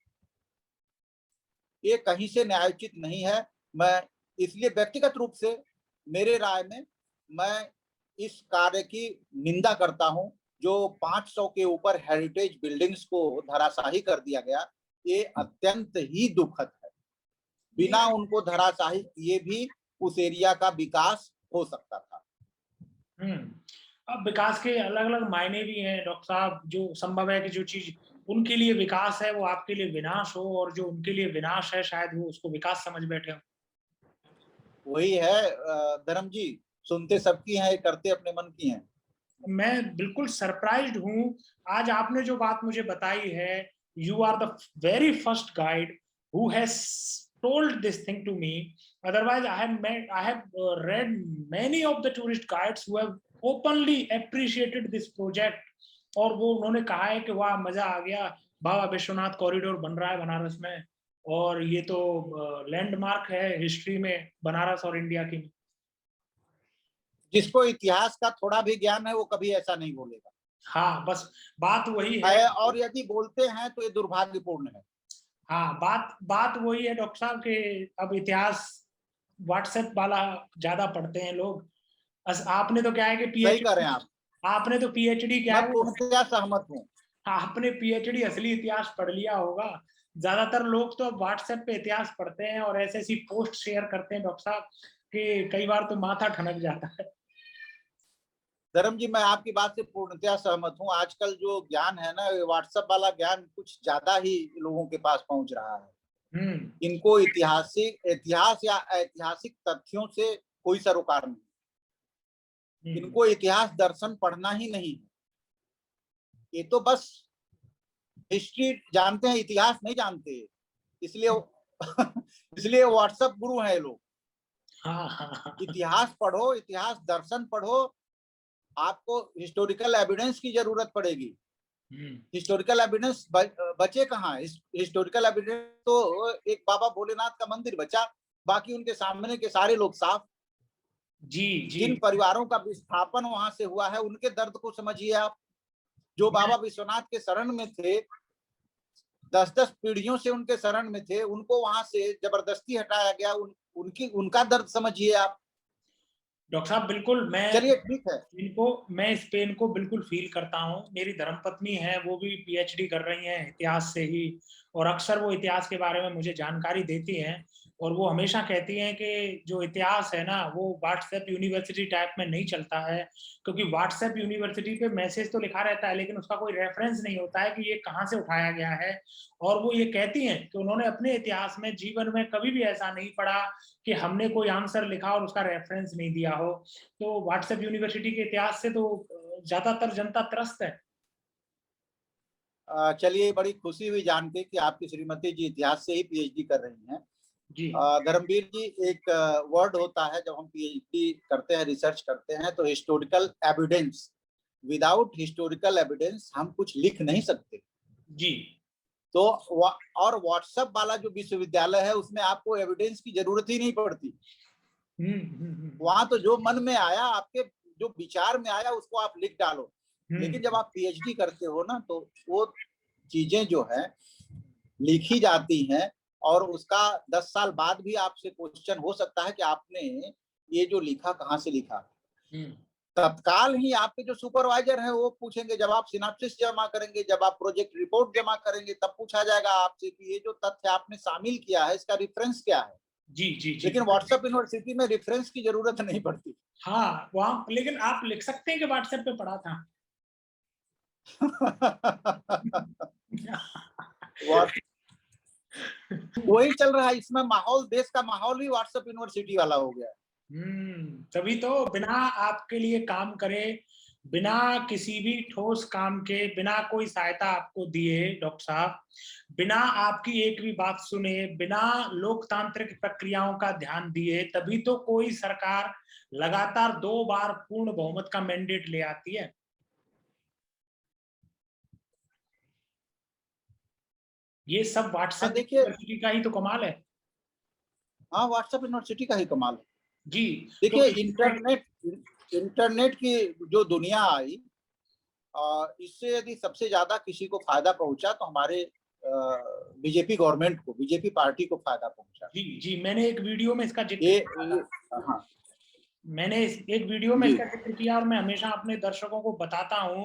ये कहीं से न्यायोचित नहीं है। मैं इसलिए व्यक्तिगत रूप से, मेरे राय में, मैं इस कार्य की निंदा करता हूं। जो 500 के ऊपर हेरिटेज बिल्डिंग्स को धराशाही कर दिया गया, ये अत्यंत ही दुखद है। बिना उनको धराशाही किए भी उस एरिया का विकास हो सकता था। अब विकास के अलग अलग मायने भी हैं डॉक्टर साहब। जो संभव है कि जो चीज उनके लिए विकास है वो आपके लिए विनाश हो, और जो उनके लिए विनाश है शायद वो उसको विकास समझ बैठे हो। वही है धर्म जी, सुनते सबकी हैं, करते अपने मन की हैं। मैं बिल्कुल सरप्राइज्ड हूँ आज आपने जो बात मुझे बताई है। You are the very first guide who has told this thing to me. Otherwise, I have read many of the tourist guides who have openly appreciated this project, और वो उन्होंने कहा है कि वाह मजा आ गया, बाबा विश्वनाथ कॉरिडोर बन रहा है बनारस में, और ये तो लैंडमार्क है हिस्ट्री में बनारस और इंडिया की। जिसको इतिहास का थोड़ा भी ज्ञान है वो कभी ऐसा नहीं बोलेगा हाँ, बस बात वही है। है, और यदि बोलते हैं तो ये दुर्भाग्यपूर्ण है। हाँ, बात बात वही है डॉक्टर साहब कि अब इतिहास व्हाट्सएप वाला ज्यादा पढ़ते हैं लोग। आपने तो क्या है कि सही कह रहे पीएचडी, हैं आप। आपने तो पीएचडी क्या मैं है वो, पूर्णतया सहमत हूँ। आपने पीएचडी असली इतिहास पढ़ लिया होगा। ज्यादातर लोग तो अब व्हाट्सएप पे इतिहास पढ़ते हैं और ऐसे ऐसी पोस्ट शेयर करते हैं डॉक्टर साहब कि कई बार तो माथा ठनक जाता है। धर्म जी, मैं आपकी बात से पूर्णतया सहमत हूँ। आजकल जो ज्ञान है ना, व्हाट्सएप वाला ज्ञान कुछ ज्यादा ही लोगों के पास पहुंच रहा है। हम्म। इनको इतिहास या ऐतिहासिक तथ्यों से कोई सरोकार नहीं। इनको इतिहास दर्शन पढ़ना ही नहीं है। ये तो बस हिस्ट्री जानते हैं, इतिहास नहीं जानते। इसलिए इसलिए व्हाट्सएप गुरु हैं लोग। हाँ हाँ हाँ। इतिहास पढ़ो, इतिहास दर्शन पढ़ो। आपको हिस्टोरिकल एविडेंस की जरूरत पड़ेगी। हिस्टोरिकल एविडेंस बचे कहाँ? हिस्टोरिकल एविडेंस तो एक बाबा भोलेनाथ का मंदिर बचा, बाकी उनके सामने के सारे लोग साफ। जी जी। जिन परिवारों का विस्थापन वहां से हुआ है उनके दर्द को समझिए आप। जो बाबा विश्वनाथ के शरण में थे, 10-10 पीढ़ियों से उनके शरण में थे, उनको वहां से जबरदस्ती हटाया गया। उनका दर्द समझिए आप। डॉक्टर साहब बिल्कुल, चलिए ठीक है। मैं इस पेन को बिल्कुल फील करता हूँ। मेरी धर्मपत्नी है, वो भी पीएचडी कर रही हैं इतिहास से ही, और अक्सर वो इतिहास के बारे में मुझे जानकारी देती हैं। और वो हमेशा कहती हैं कि जो इतिहास है ना वो व्हाट्सएप यूनिवर्सिटी टाइप में नहीं चलता है, क्योंकि व्हाट्सएप यूनिवर्सिटी पे मैसेज तो लिखा रहता है लेकिन उसका कोई रेफरेंस नहीं होता है कि ये कहाँ से उठाया गया है। और वो ये कहती हैं कि उन्होंने अपने इतिहास में जीवन में कभी भी ऐसा नहीं पढ़ा कि हमने कोई आंसर लिखा और उसका रेफरेंस नहीं दिया हो। तो व्हाट्सएप यूनिवर्सिटी के इतिहास से तो ज्यादातर जनता त्रस्त है। चलिए, बड़ी खुशी हुई जान के कि आपकी श्रीमती जी इतिहास से ही पीएचडी कर रही हैं। जी धर्मवीर जी, एक वर्ड होता है जब हम पीएचडी करते हैं, रिसर्च करते हैं, तो historical evidence. Without historical evidence हम कुछ लिख नहीं सकते। जी। तो और व्हाट्सएप वाला जो विश्वविद्यालय है उसमें आपको एविडेंस की जरूरत ही नहीं पड़ती। वहां तो जो मन में आया, आपके जो विचार में आया, उसको आप लिख डालो। लेकिन जब आप पीएचडी करते हो ना, तो वो चीजें जो है लिखी जाती हैं, और उसका 10 साल बाद भी आपसे क्वेश्चन हो सकता है कि आपने ये जो लिखा कहाँ से लिखा। तत्काल ही आपके जो सुपरवाइजर है वो पूछेंगे, जब आप सिनॉप्सिस जमा करेंगे, जब आप प्रोजेक्ट रिपोर्ट जमा करेंगे, तब पूछा जाएगा आपसे कि ये जो तथ्य आपने शामिल किया है इसका रेफरेंस क्या है। जी जी जी। लेकिन व्हाट्सएप यूनिवर्सिटी में रेफरेंस की जरूरत नहीं पड़ती। हाँ, वहाँ लेकिन आप लिख सकते हैं कि व्हाट्सएप पे पढ़ा था। वही चल रहा है इसमें माहौल, देश का माहौल ही व्हाट्सएप यूनिवर्सिटी वाला हो गया है। तभी तो बिना आपके लिए काम करे, बिना किसी भी ठोस काम के, बिना कोई सहायता आपको दिए डॉक्टर साहब, बिना आपकी एक भी बात सुने, बिना लोकतांत्रिक प्रक्रियाओं का ध्यान दिए, तभी तो कोई सरकार लगातार 2 बार पूर्ण बहुमत का मैंडेट ले आती है। ये सब व्हाट्सएप देखिए, यूनिवर्सिटी का ही तो कमाल है। हाँ, व्हाट्सएप यूनिवर्सिटी का ही कमाल है। जी। देखिए, इंटरनेट की जो दुनिया आई, इससे यदि सबसे ज्यादा किसी को फायदा पहुंचा तो हमारे बीजेपी गवर्नमेंट को, बीजेपी पार्टी को फायदा पहुंचा। जी जी, मैंने एक वीडियो में इसका जिक्र हाँ, मैंने एक वीडियो में इसका जिक्र किया, और मैं हमेशा अपने दर्शकों को बताता हूं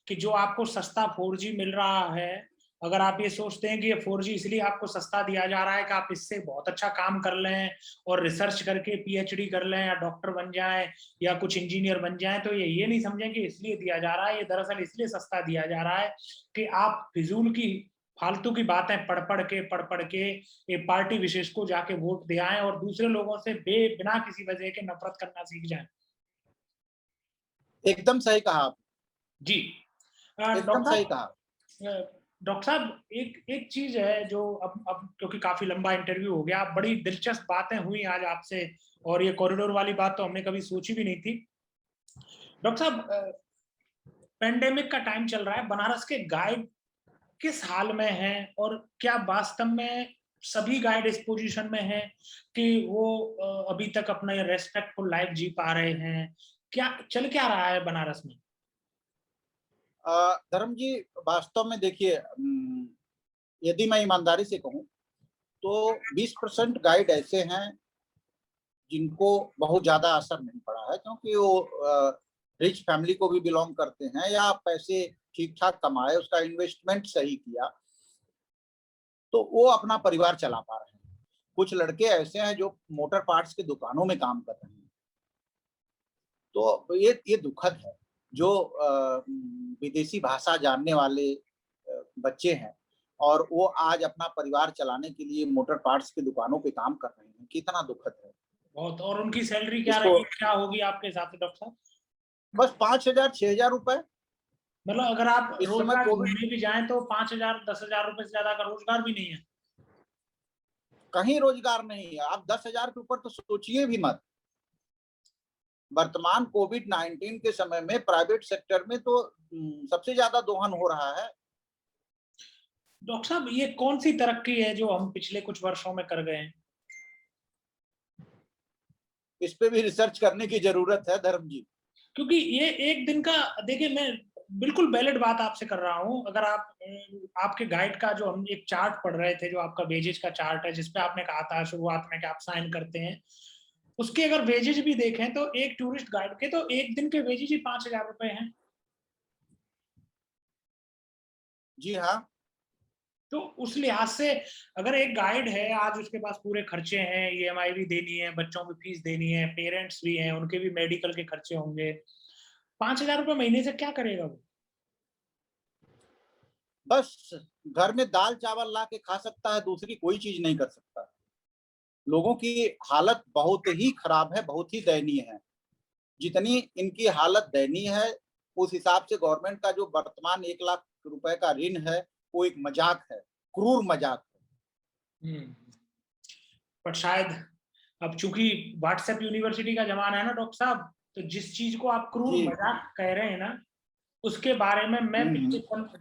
कि जो आपको सस्ता 4G मिल रहा है, अगर आप ये सोचते हैं कि ये 4G इसलिए आपको सस्ता दिया जा रहा है कि आप इससे बहुत अच्छा काम कर लें और रिसर्च करके पीएचडी कर लें या डॉक्टर बन जाएं या कुछ इंजीनियर बन जाएं, तो ये नहीं समझें कि इसलिए दिया जा रहा है। ये दरअसल इसलिए सस्ता दिया जा रहा है कि आप फिजूल की फालतू की बातें पढ़ पढ़ के ये पार्टी विशेष को जाके वोट दे आए और दूसरे लोगों से बिना किसी वजह के नफरत करना सीख जाएं। एकदम सही कहा आप। जी। एकदम सही कहा। डॉक्टर साहब, एक चीज है जो अब क्योंकि काफी लंबा इंटरव्यू हो गया, बड़ी दिलचस्प बातें हुई आज आपसे, और ये कॉरिडोर वाली बात तो हमने कभी सोची भी नहीं थी। डॉक्टर साहब, पेंडेमिक का टाइम चल रहा है, बनारस के गाइड किस हाल में हैं, और क्या वास्तव में सभी गाइड इस पोजीशन में हैं कि वो अभी तक अपना रेस्पेक्टफुल लाइफ जी पा रहे हैं? क्या रहा है बनारस में? धर्म जी, वास्तव में देखिए, यदि मैं ईमानदारी से कहूं तो 20% गाइड ऐसे हैं जिनको बहुत ज्यादा असर नहीं पड़ा है, क्योंकि वो रिच फैमिली को भी बिलोंग करते हैं या पैसे ठीक ठाक कमाए, उसका इन्वेस्टमेंट सही किया, तो वो अपना परिवार चला पा रहे हैं। कुछ लड़के ऐसे हैं जो मोटर पार्ट्स की दुकानों में काम कर रहे हैं। तो ये दुखद है। जो विदेशी भाषा जानने वाले बच्चे हैं और वो आज अपना परिवार चलाने के लिए मोटर पार्ट्स की दुकानों पे काम कर रहे हैं, कितना दुखद है। बहुत। और उनकी सैलरी क्या होगी आपके हिसाब से डॉक्टर साहब? बस 5,000 6,000 रुपए। मतलब अगर आप इस समय रोजगार कोविड ढूंढने भी जाएं तो 5,000 10,000 रुपए से ज्यादा का रोजगार भी नहीं है। कहीं रोजगार नहीं है। आप 10,000 के ऊपर तो सोचिए भी मत। वर्तमान कोविड-19 के समय में प्राइवेट सेक्टर में तो सबसे ज्यादा दोहन हो रहा है। डॉक्टर साहब, ये कौन सी तरक्की है जो हम पिछले कुछ वर्षों में कर गए हैं? इस पे भी रिसर्च करने की जरूरत है धर्म जी, क्योंकि ये एक दिन का, देखिए मैं बिल्कुल वैलिड बात आपसे कर रहा हूं। अगर आप आपके गाइड का जो हम एक चार्ट पढ़ रहे थे, जो आपका वेजेज का चार्ट है, जिसपे आपने कहा था शुरुआत में कि आप साइन करते हैं, उसके अगर वेजेज भी देखें तो एक टूरिस्ट गाइड के तो एक दिन के वेजेज ही 5,000 रुपए हैं। जी हाँ। तो उस लिहाज से अगर एक गाइड है, आज उसके पास पूरे खर्चे हैं, ईएमआई भी देनी है, बच्चों की फीस देनी है, पेरेंट्स भी हैं, उनके भी मेडिकल के खर्चे होंगे, 5,000 रुपए महीने से क्या करेगा वो? बस घर में दाल चावल ला के खा सकता है, दूसरी कोई चीज नहीं कर सकता। लोगों की हालत बहुत ही खराब है, बहुत ही दयनीय है। जितनी इनकी हालत दयनीय है, उस हिसाब से गवर्नमेंट का जो वर्तमान 1 लाख रुपए का ऋण है वो एक मजाक है, क्रूर मजाक है। पर शायद अब चूंकि व्हाट्सएप यूनिवर्सिटी का जमाना है ना डॉक्टर साहब, तो जिस चीज को आप क्रूर जी। मजाक कह रहे हैं ना, उसके बारे में मैं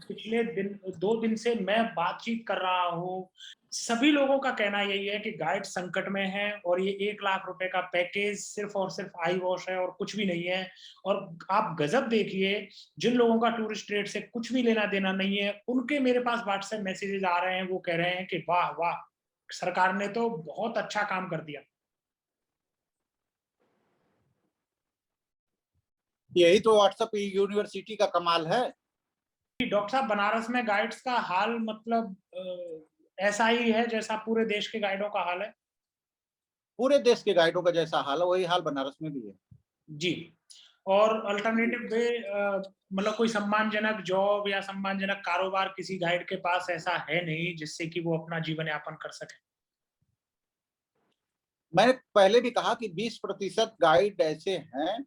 पिछले दिन 2 दिन से मैं बातचीत कर रहा हूँ। सभी लोगों का कहना यही है कि गाइड संकट में है और ये 1 लाख रुपए का पैकेज सिर्फ और सिर्फ आई वॉश है और कुछ भी नहीं है। और आप गजब देखिए, जिन लोगों का टूरिस्ट रेट से कुछ भी लेना देना नहीं है, उनके मेरे पास व्हाट्सएप मैसेजेस आ रहे हैं, वो कह रहे हैं कि वाह वाह, सरकार ने तो बहुत अच्छा काम कर दिया। यही तो व्हाट्सएप यूनिवर्सिटी का कमाल है। डॉक्टर साहब, बनारस में गाइड्स का हाल मतलब ऐसा ही है जैसा पूरे देश के गाइडों का हाल है? पूरे देश के गाइडों का जैसा हाल है वही हाल बनारस में भी है। जी। और अल्टरनेटिव वे मतलब कोई सम्मानजनक जॉब या सम्मानजनक कारोबार किसी गाइड के पास ऐसा है नहीं जिससे कि वो अपना जीवन यापन कर सके? मैंने पहले भी कहा कि 20% गाइड ऐसे हैं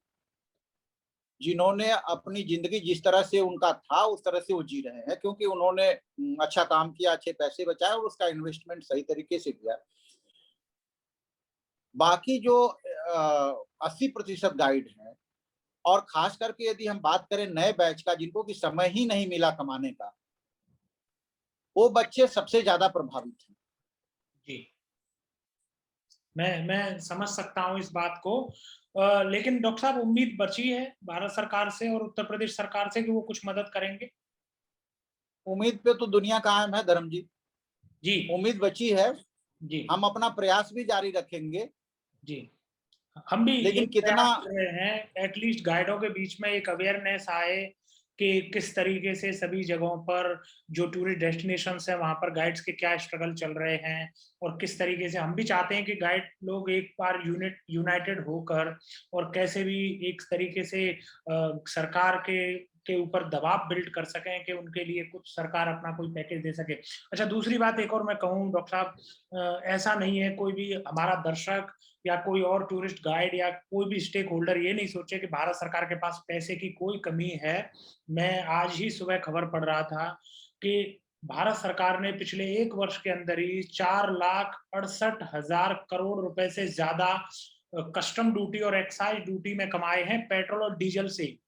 जिन्होंने अपनी जिंदगी जिस तरह से उनका था उस तरह से वो जी रहे हैं, क्योंकि उन्होंने अच्छा काम किया, अच्छे पैसे बचाए और उसका इन्वेस्टमेंट सही तरीके से किया। बाकी जो 80% गाइड हैं, और खास करके यदि हम बात करें नए बैच का जिनको कि समय ही नहीं मिला कमाने का, वो बच्चे सबसे ज्यादा प्रभावित हैं। जी, मैं समझ सकता हूँ इस बात को। लेकिन डॉक्टर साहब, उम्मीद बची है भारत सरकार से और उत्तर प्रदेश सरकार से कि वो कुछ मदद करेंगे? उम्मीद पे तो दुनिया कायम है धर्म जी। जी। उम्मीद बची है। जी। हम अपना प्रयास भी जारी रखेंगे। जी। हम भी यही लेकिन कितना प्रयास कर रहे हैं, एटलीस्ट गाइडों के बीच में एक अवेयरनेस आए कि किस तरीके से सभी जगहों पर जो टूरिस्ट डेस्टिनेशंस है वहां पर गाइड्स के क्या स्ट्रगल चल रहे हैं, और किस तरीके से हम भी चाहते हैं कि गाइड लोग एक बार यूनाइटेड होकर और कैसे भी एक तरीके से सरकार के ऊपर दबाव बिल्ड कर सकें कि उनके लिए कुछ सरकार अपना कोई पैकेज दे सके। अच्छा, दूसरी बात एक और मैं कहूँ डॉक्टर साहब, ऐसा नहीं है कोई भी हमारा दर्शक या कोई और टूरिस्ट गाइड या कोई भी स्टेक होल्डर ये नहीं सोचे कि भारत सरकार के पास पैसे की कोई कमी है। मैं आज ही सुबह खबर पढ़ रहा था कि भारत सरकार ने पिछले 1 वर्ष के अंदर ही 4,68,000 करोड़ रुपए से ज्यादा कस्टम ड्यूटी और एक्साइज ड्यूटी में कमाए हैं, पेट्रोल और डीजल से।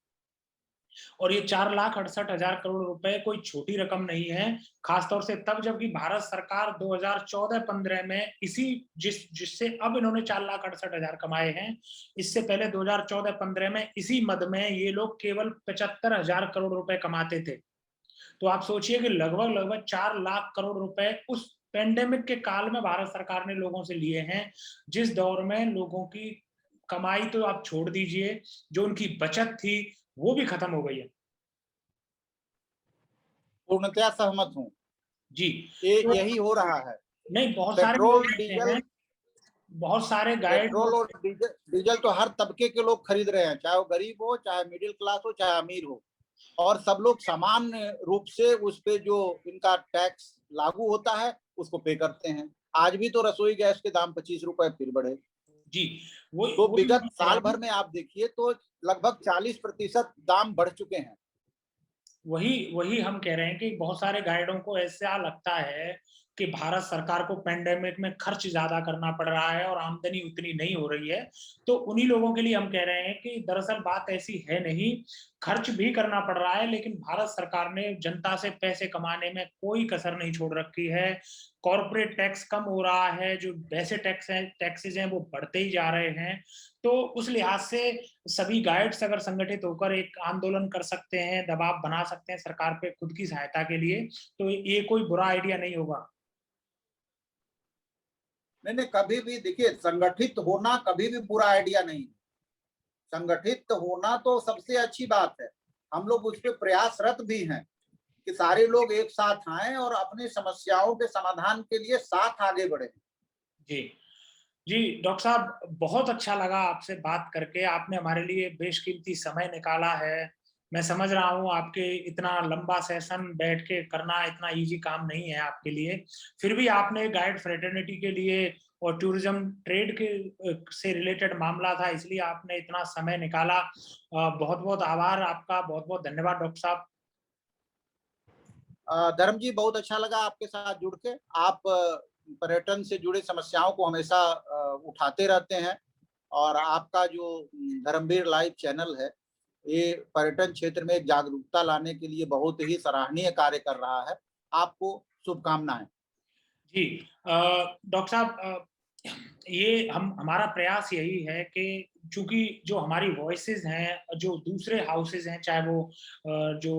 और ये 4,68,000 करोड़ रुपए कोई छोटी रकम नहीं है, खासतौर से तब जबकि भारत सरकार 2014-15 में जिससे अब इन्होंने 4,68,000 कमाए हैं, इससे पहले 2014-15 में इसी मद में ये लोग केवल 75,000 करोड़ रुपए कमाते थे। तो आप सोचिए कि लगभग लगभग 4 लाख करोड़ रुपए उस पेंडेमिक के काल में भारत सरकार ने लोगों से लिए हैं, जिस दौर में लोगों की कमाई तो आप छोड़ दीजिए, जो उनकी बचत थी वो भी खत्म हो गई है। पूर्णतया सहमत हूँ। जी। ये तो यही हो रहा है। नहीं, बहुत सारे लोग पेट्रोल ऐसे डीजल हैं, बहुत सारे गाइड पेट्रोल लोग। और डीजल डीजल तो हर तबके के लोग खरीद रहे हैं, चाहे वो गरीब हो, चाहे मिडिल क्लास हो, चाहे अमीर हो, और सब लोग समान रूप से उस पे जो इनका टैक्स लागू होता है उसको पे करते हैं। आज भी तो रसोई गैस के दाम 25 रुपए फिर बढ़े। जी, वो तो वो भी विगत मैं कह रहा साल भर हूँ। में आप देखिए तो लगभग 40% दाम बढ़ चुके हैं। वही वही हम कह रहे हैं कि बहुत सारे गाइडों को ऐसा लगता है कि भारत सरकार को पेंडेमिक में खर्च ज्यादा करना पड़ रहा है और आमदनी उतनी नहीं हो रही है। तो उन्हीं लोगों के लिए हम कह रहे हैं कि दरअसल बात ऐसी है नहीं, खर्च भी करना पड़ रहा है, लेकिन भारत सरकार ने जनता से पैसे कमाने में कोई कसर नहीं छोड़ रखी है। कॉर्पोरेट टैक्स कम हो रहा है, जो वैसे टैक्सेस हैं वो बढ़ते ही जा रहे हैं। तो उस लिहाज से सभी गाइड्स अगर संगठित होकर एक आंदोलन कर सकते हैं, दबाव बना सकते हैं सरकार पे खुद की सहायता के लिए, तो ये कोई बुरा आइडिया नहीं होगा। नहीं नहीं, कभी भी देखिए संगठित होना कभी भी बुरा आइडिया नहीं। संगठित होना तो सबसे अच्छी बात है। हम लोग उस पर प्रयासरत भी हैं कि सारे लोग एक साथ आए और अपनी समस्याओं के समाधान के लिए साथ आगे बढ़े। जी। जी, डॉक्टर साहब, बहुत अच्छा लगा आपसे बात करके। आपने हमारे लिए बेशकीमती समय निकाला है मैं समझ रहा हूँ आपके इतना लंबा सेशन बैठ के करना इतना इजी काम नहीं है आपके लिए। फिर भी आपने गाइड फ्रेटर्निटी के लिए और टूरिज्म ट्रेड के से रिलेटेड मामला था, इसलिए आपने इतना समय निकाला। बहुत-बहुत आभार आपका, बहुत-बहुत धन्यवाद डॉक्टर साहब। धर्म जी, बहुत अच्छा लगा आपके साथ जुड़ के। आप पर्यटन से जुड़ी समस्याओं को हमेशा उठाते रहते हैं और आपका जो धर्मवीर लाइव चैनल है, ये पर्यटन क्षेत्र में जागरूकता लाने के लिए बहुत ही सराहनीय कार्य कर रहा है। आपको शुभकामनाएं। जी, डॉक्टर साहब, ये हमारा प्रयास यही है कि चूंकि जो हमारी वॉइसेस हैं, जो दूसरे हाउसेस हैं, चाहे वो जो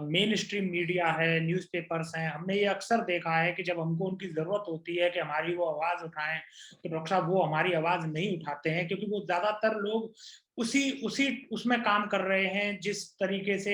मेन स्ट्रीम मीडिया है, न्यूज़पेपर्स हैं, हमने ये अक्सर देखा है कि जब हमको उनकी ज़रूरत होती है कि हमारी वो आवाज़ उठाएं, तो डॉक्टर साहब वो हमारी आवाज़ नहीं उठाते हैं, क्योंकि वो ज़्यादातर लोग उसी उसी उसमें काम कर रहे हैं जिस तरीके से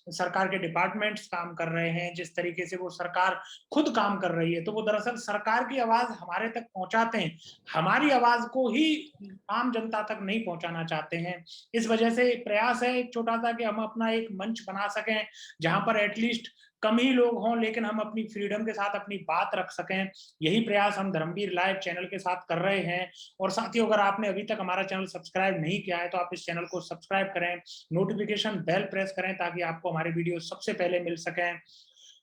सरकार के डिपार्टमेंट्स काम कर रहे हैं, जिस तरीके से वो सरकार खुद काम कर रही है। तो वो दरअसल सरकार की आवाज हमारे तक पहुंचाते हैं, हमारी आवाज को ही आम जनता तक नहीं पहुंचाना चाहते हैं। इस वजह से प्रयास है एक छोटा सा कि हम अपना एक मंच बना सकें जहां पर एटलीस्ट कम ही लोग हों, लेकिन हम अपनी फ्रीडम के साथ अपनी बात रख सकें। यही प्रयास हम धर्मवीर लाइव चैनल के साथ कर रहे हैं। और साथियों, अगर आपने अभी तक हमारा चैनल सब्सक्राइब नहीं किया है तो आप इस चैनल को सब्सक्राइब करें, नोटिफिकेशन बेल प्रेस करें ताकि आपको हमारे वीडियो सबसे पहले मिल सकें।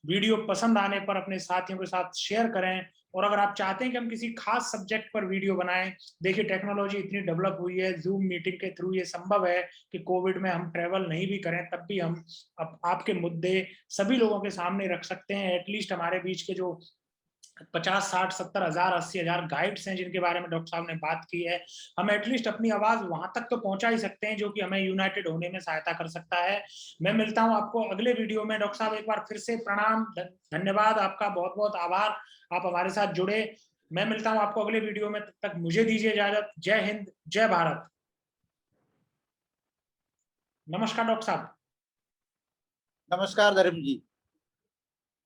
वीडियो पसंद आने पर अपने साथियों के साथ शेयर करें। और अगर आप चाहते हैं कि हम किसी खास सब्जेक्ट पर वीडियो बनाएं, देखिए टेक्नोलॉजी इतनी डेवलप हुई है, जूम मीटिंग के थ्रू ये संभव है कि कोविड में हम ट्रेवल नहीं भी करें तब भी हम आपके मुद्दे सभी लोगों के सामने रख सकते हैं। एटलीस्ट हमारे बीच के जो 50, 60, 70 हजार, 80 हजार गाइड्स हैं जिनके बारे में डॉक्टर साहब ने बात की है, हम एटलीस्ट अपनी आवाज वहां तक तो पहुंचा ही सकते हैं, जो कि हमें यूनाइटेड होने में सहायता कर सकता है। मैं मिलता हूं आपको अगले वीडियो में। डॉक्टर साहब, एक बार फिर से प्रणाम, धन्यवाद आपका, बहुत बहुत आभार, आप हमारे साथ जुड़े। मैं मिलता हूं आपको अगले वीडियो में, तब तक मुझे दीजिए इजाजत। जय हिंद, जय भारत। नमस्कार डॉक्टर साहब। नमस्कार धर्म जी।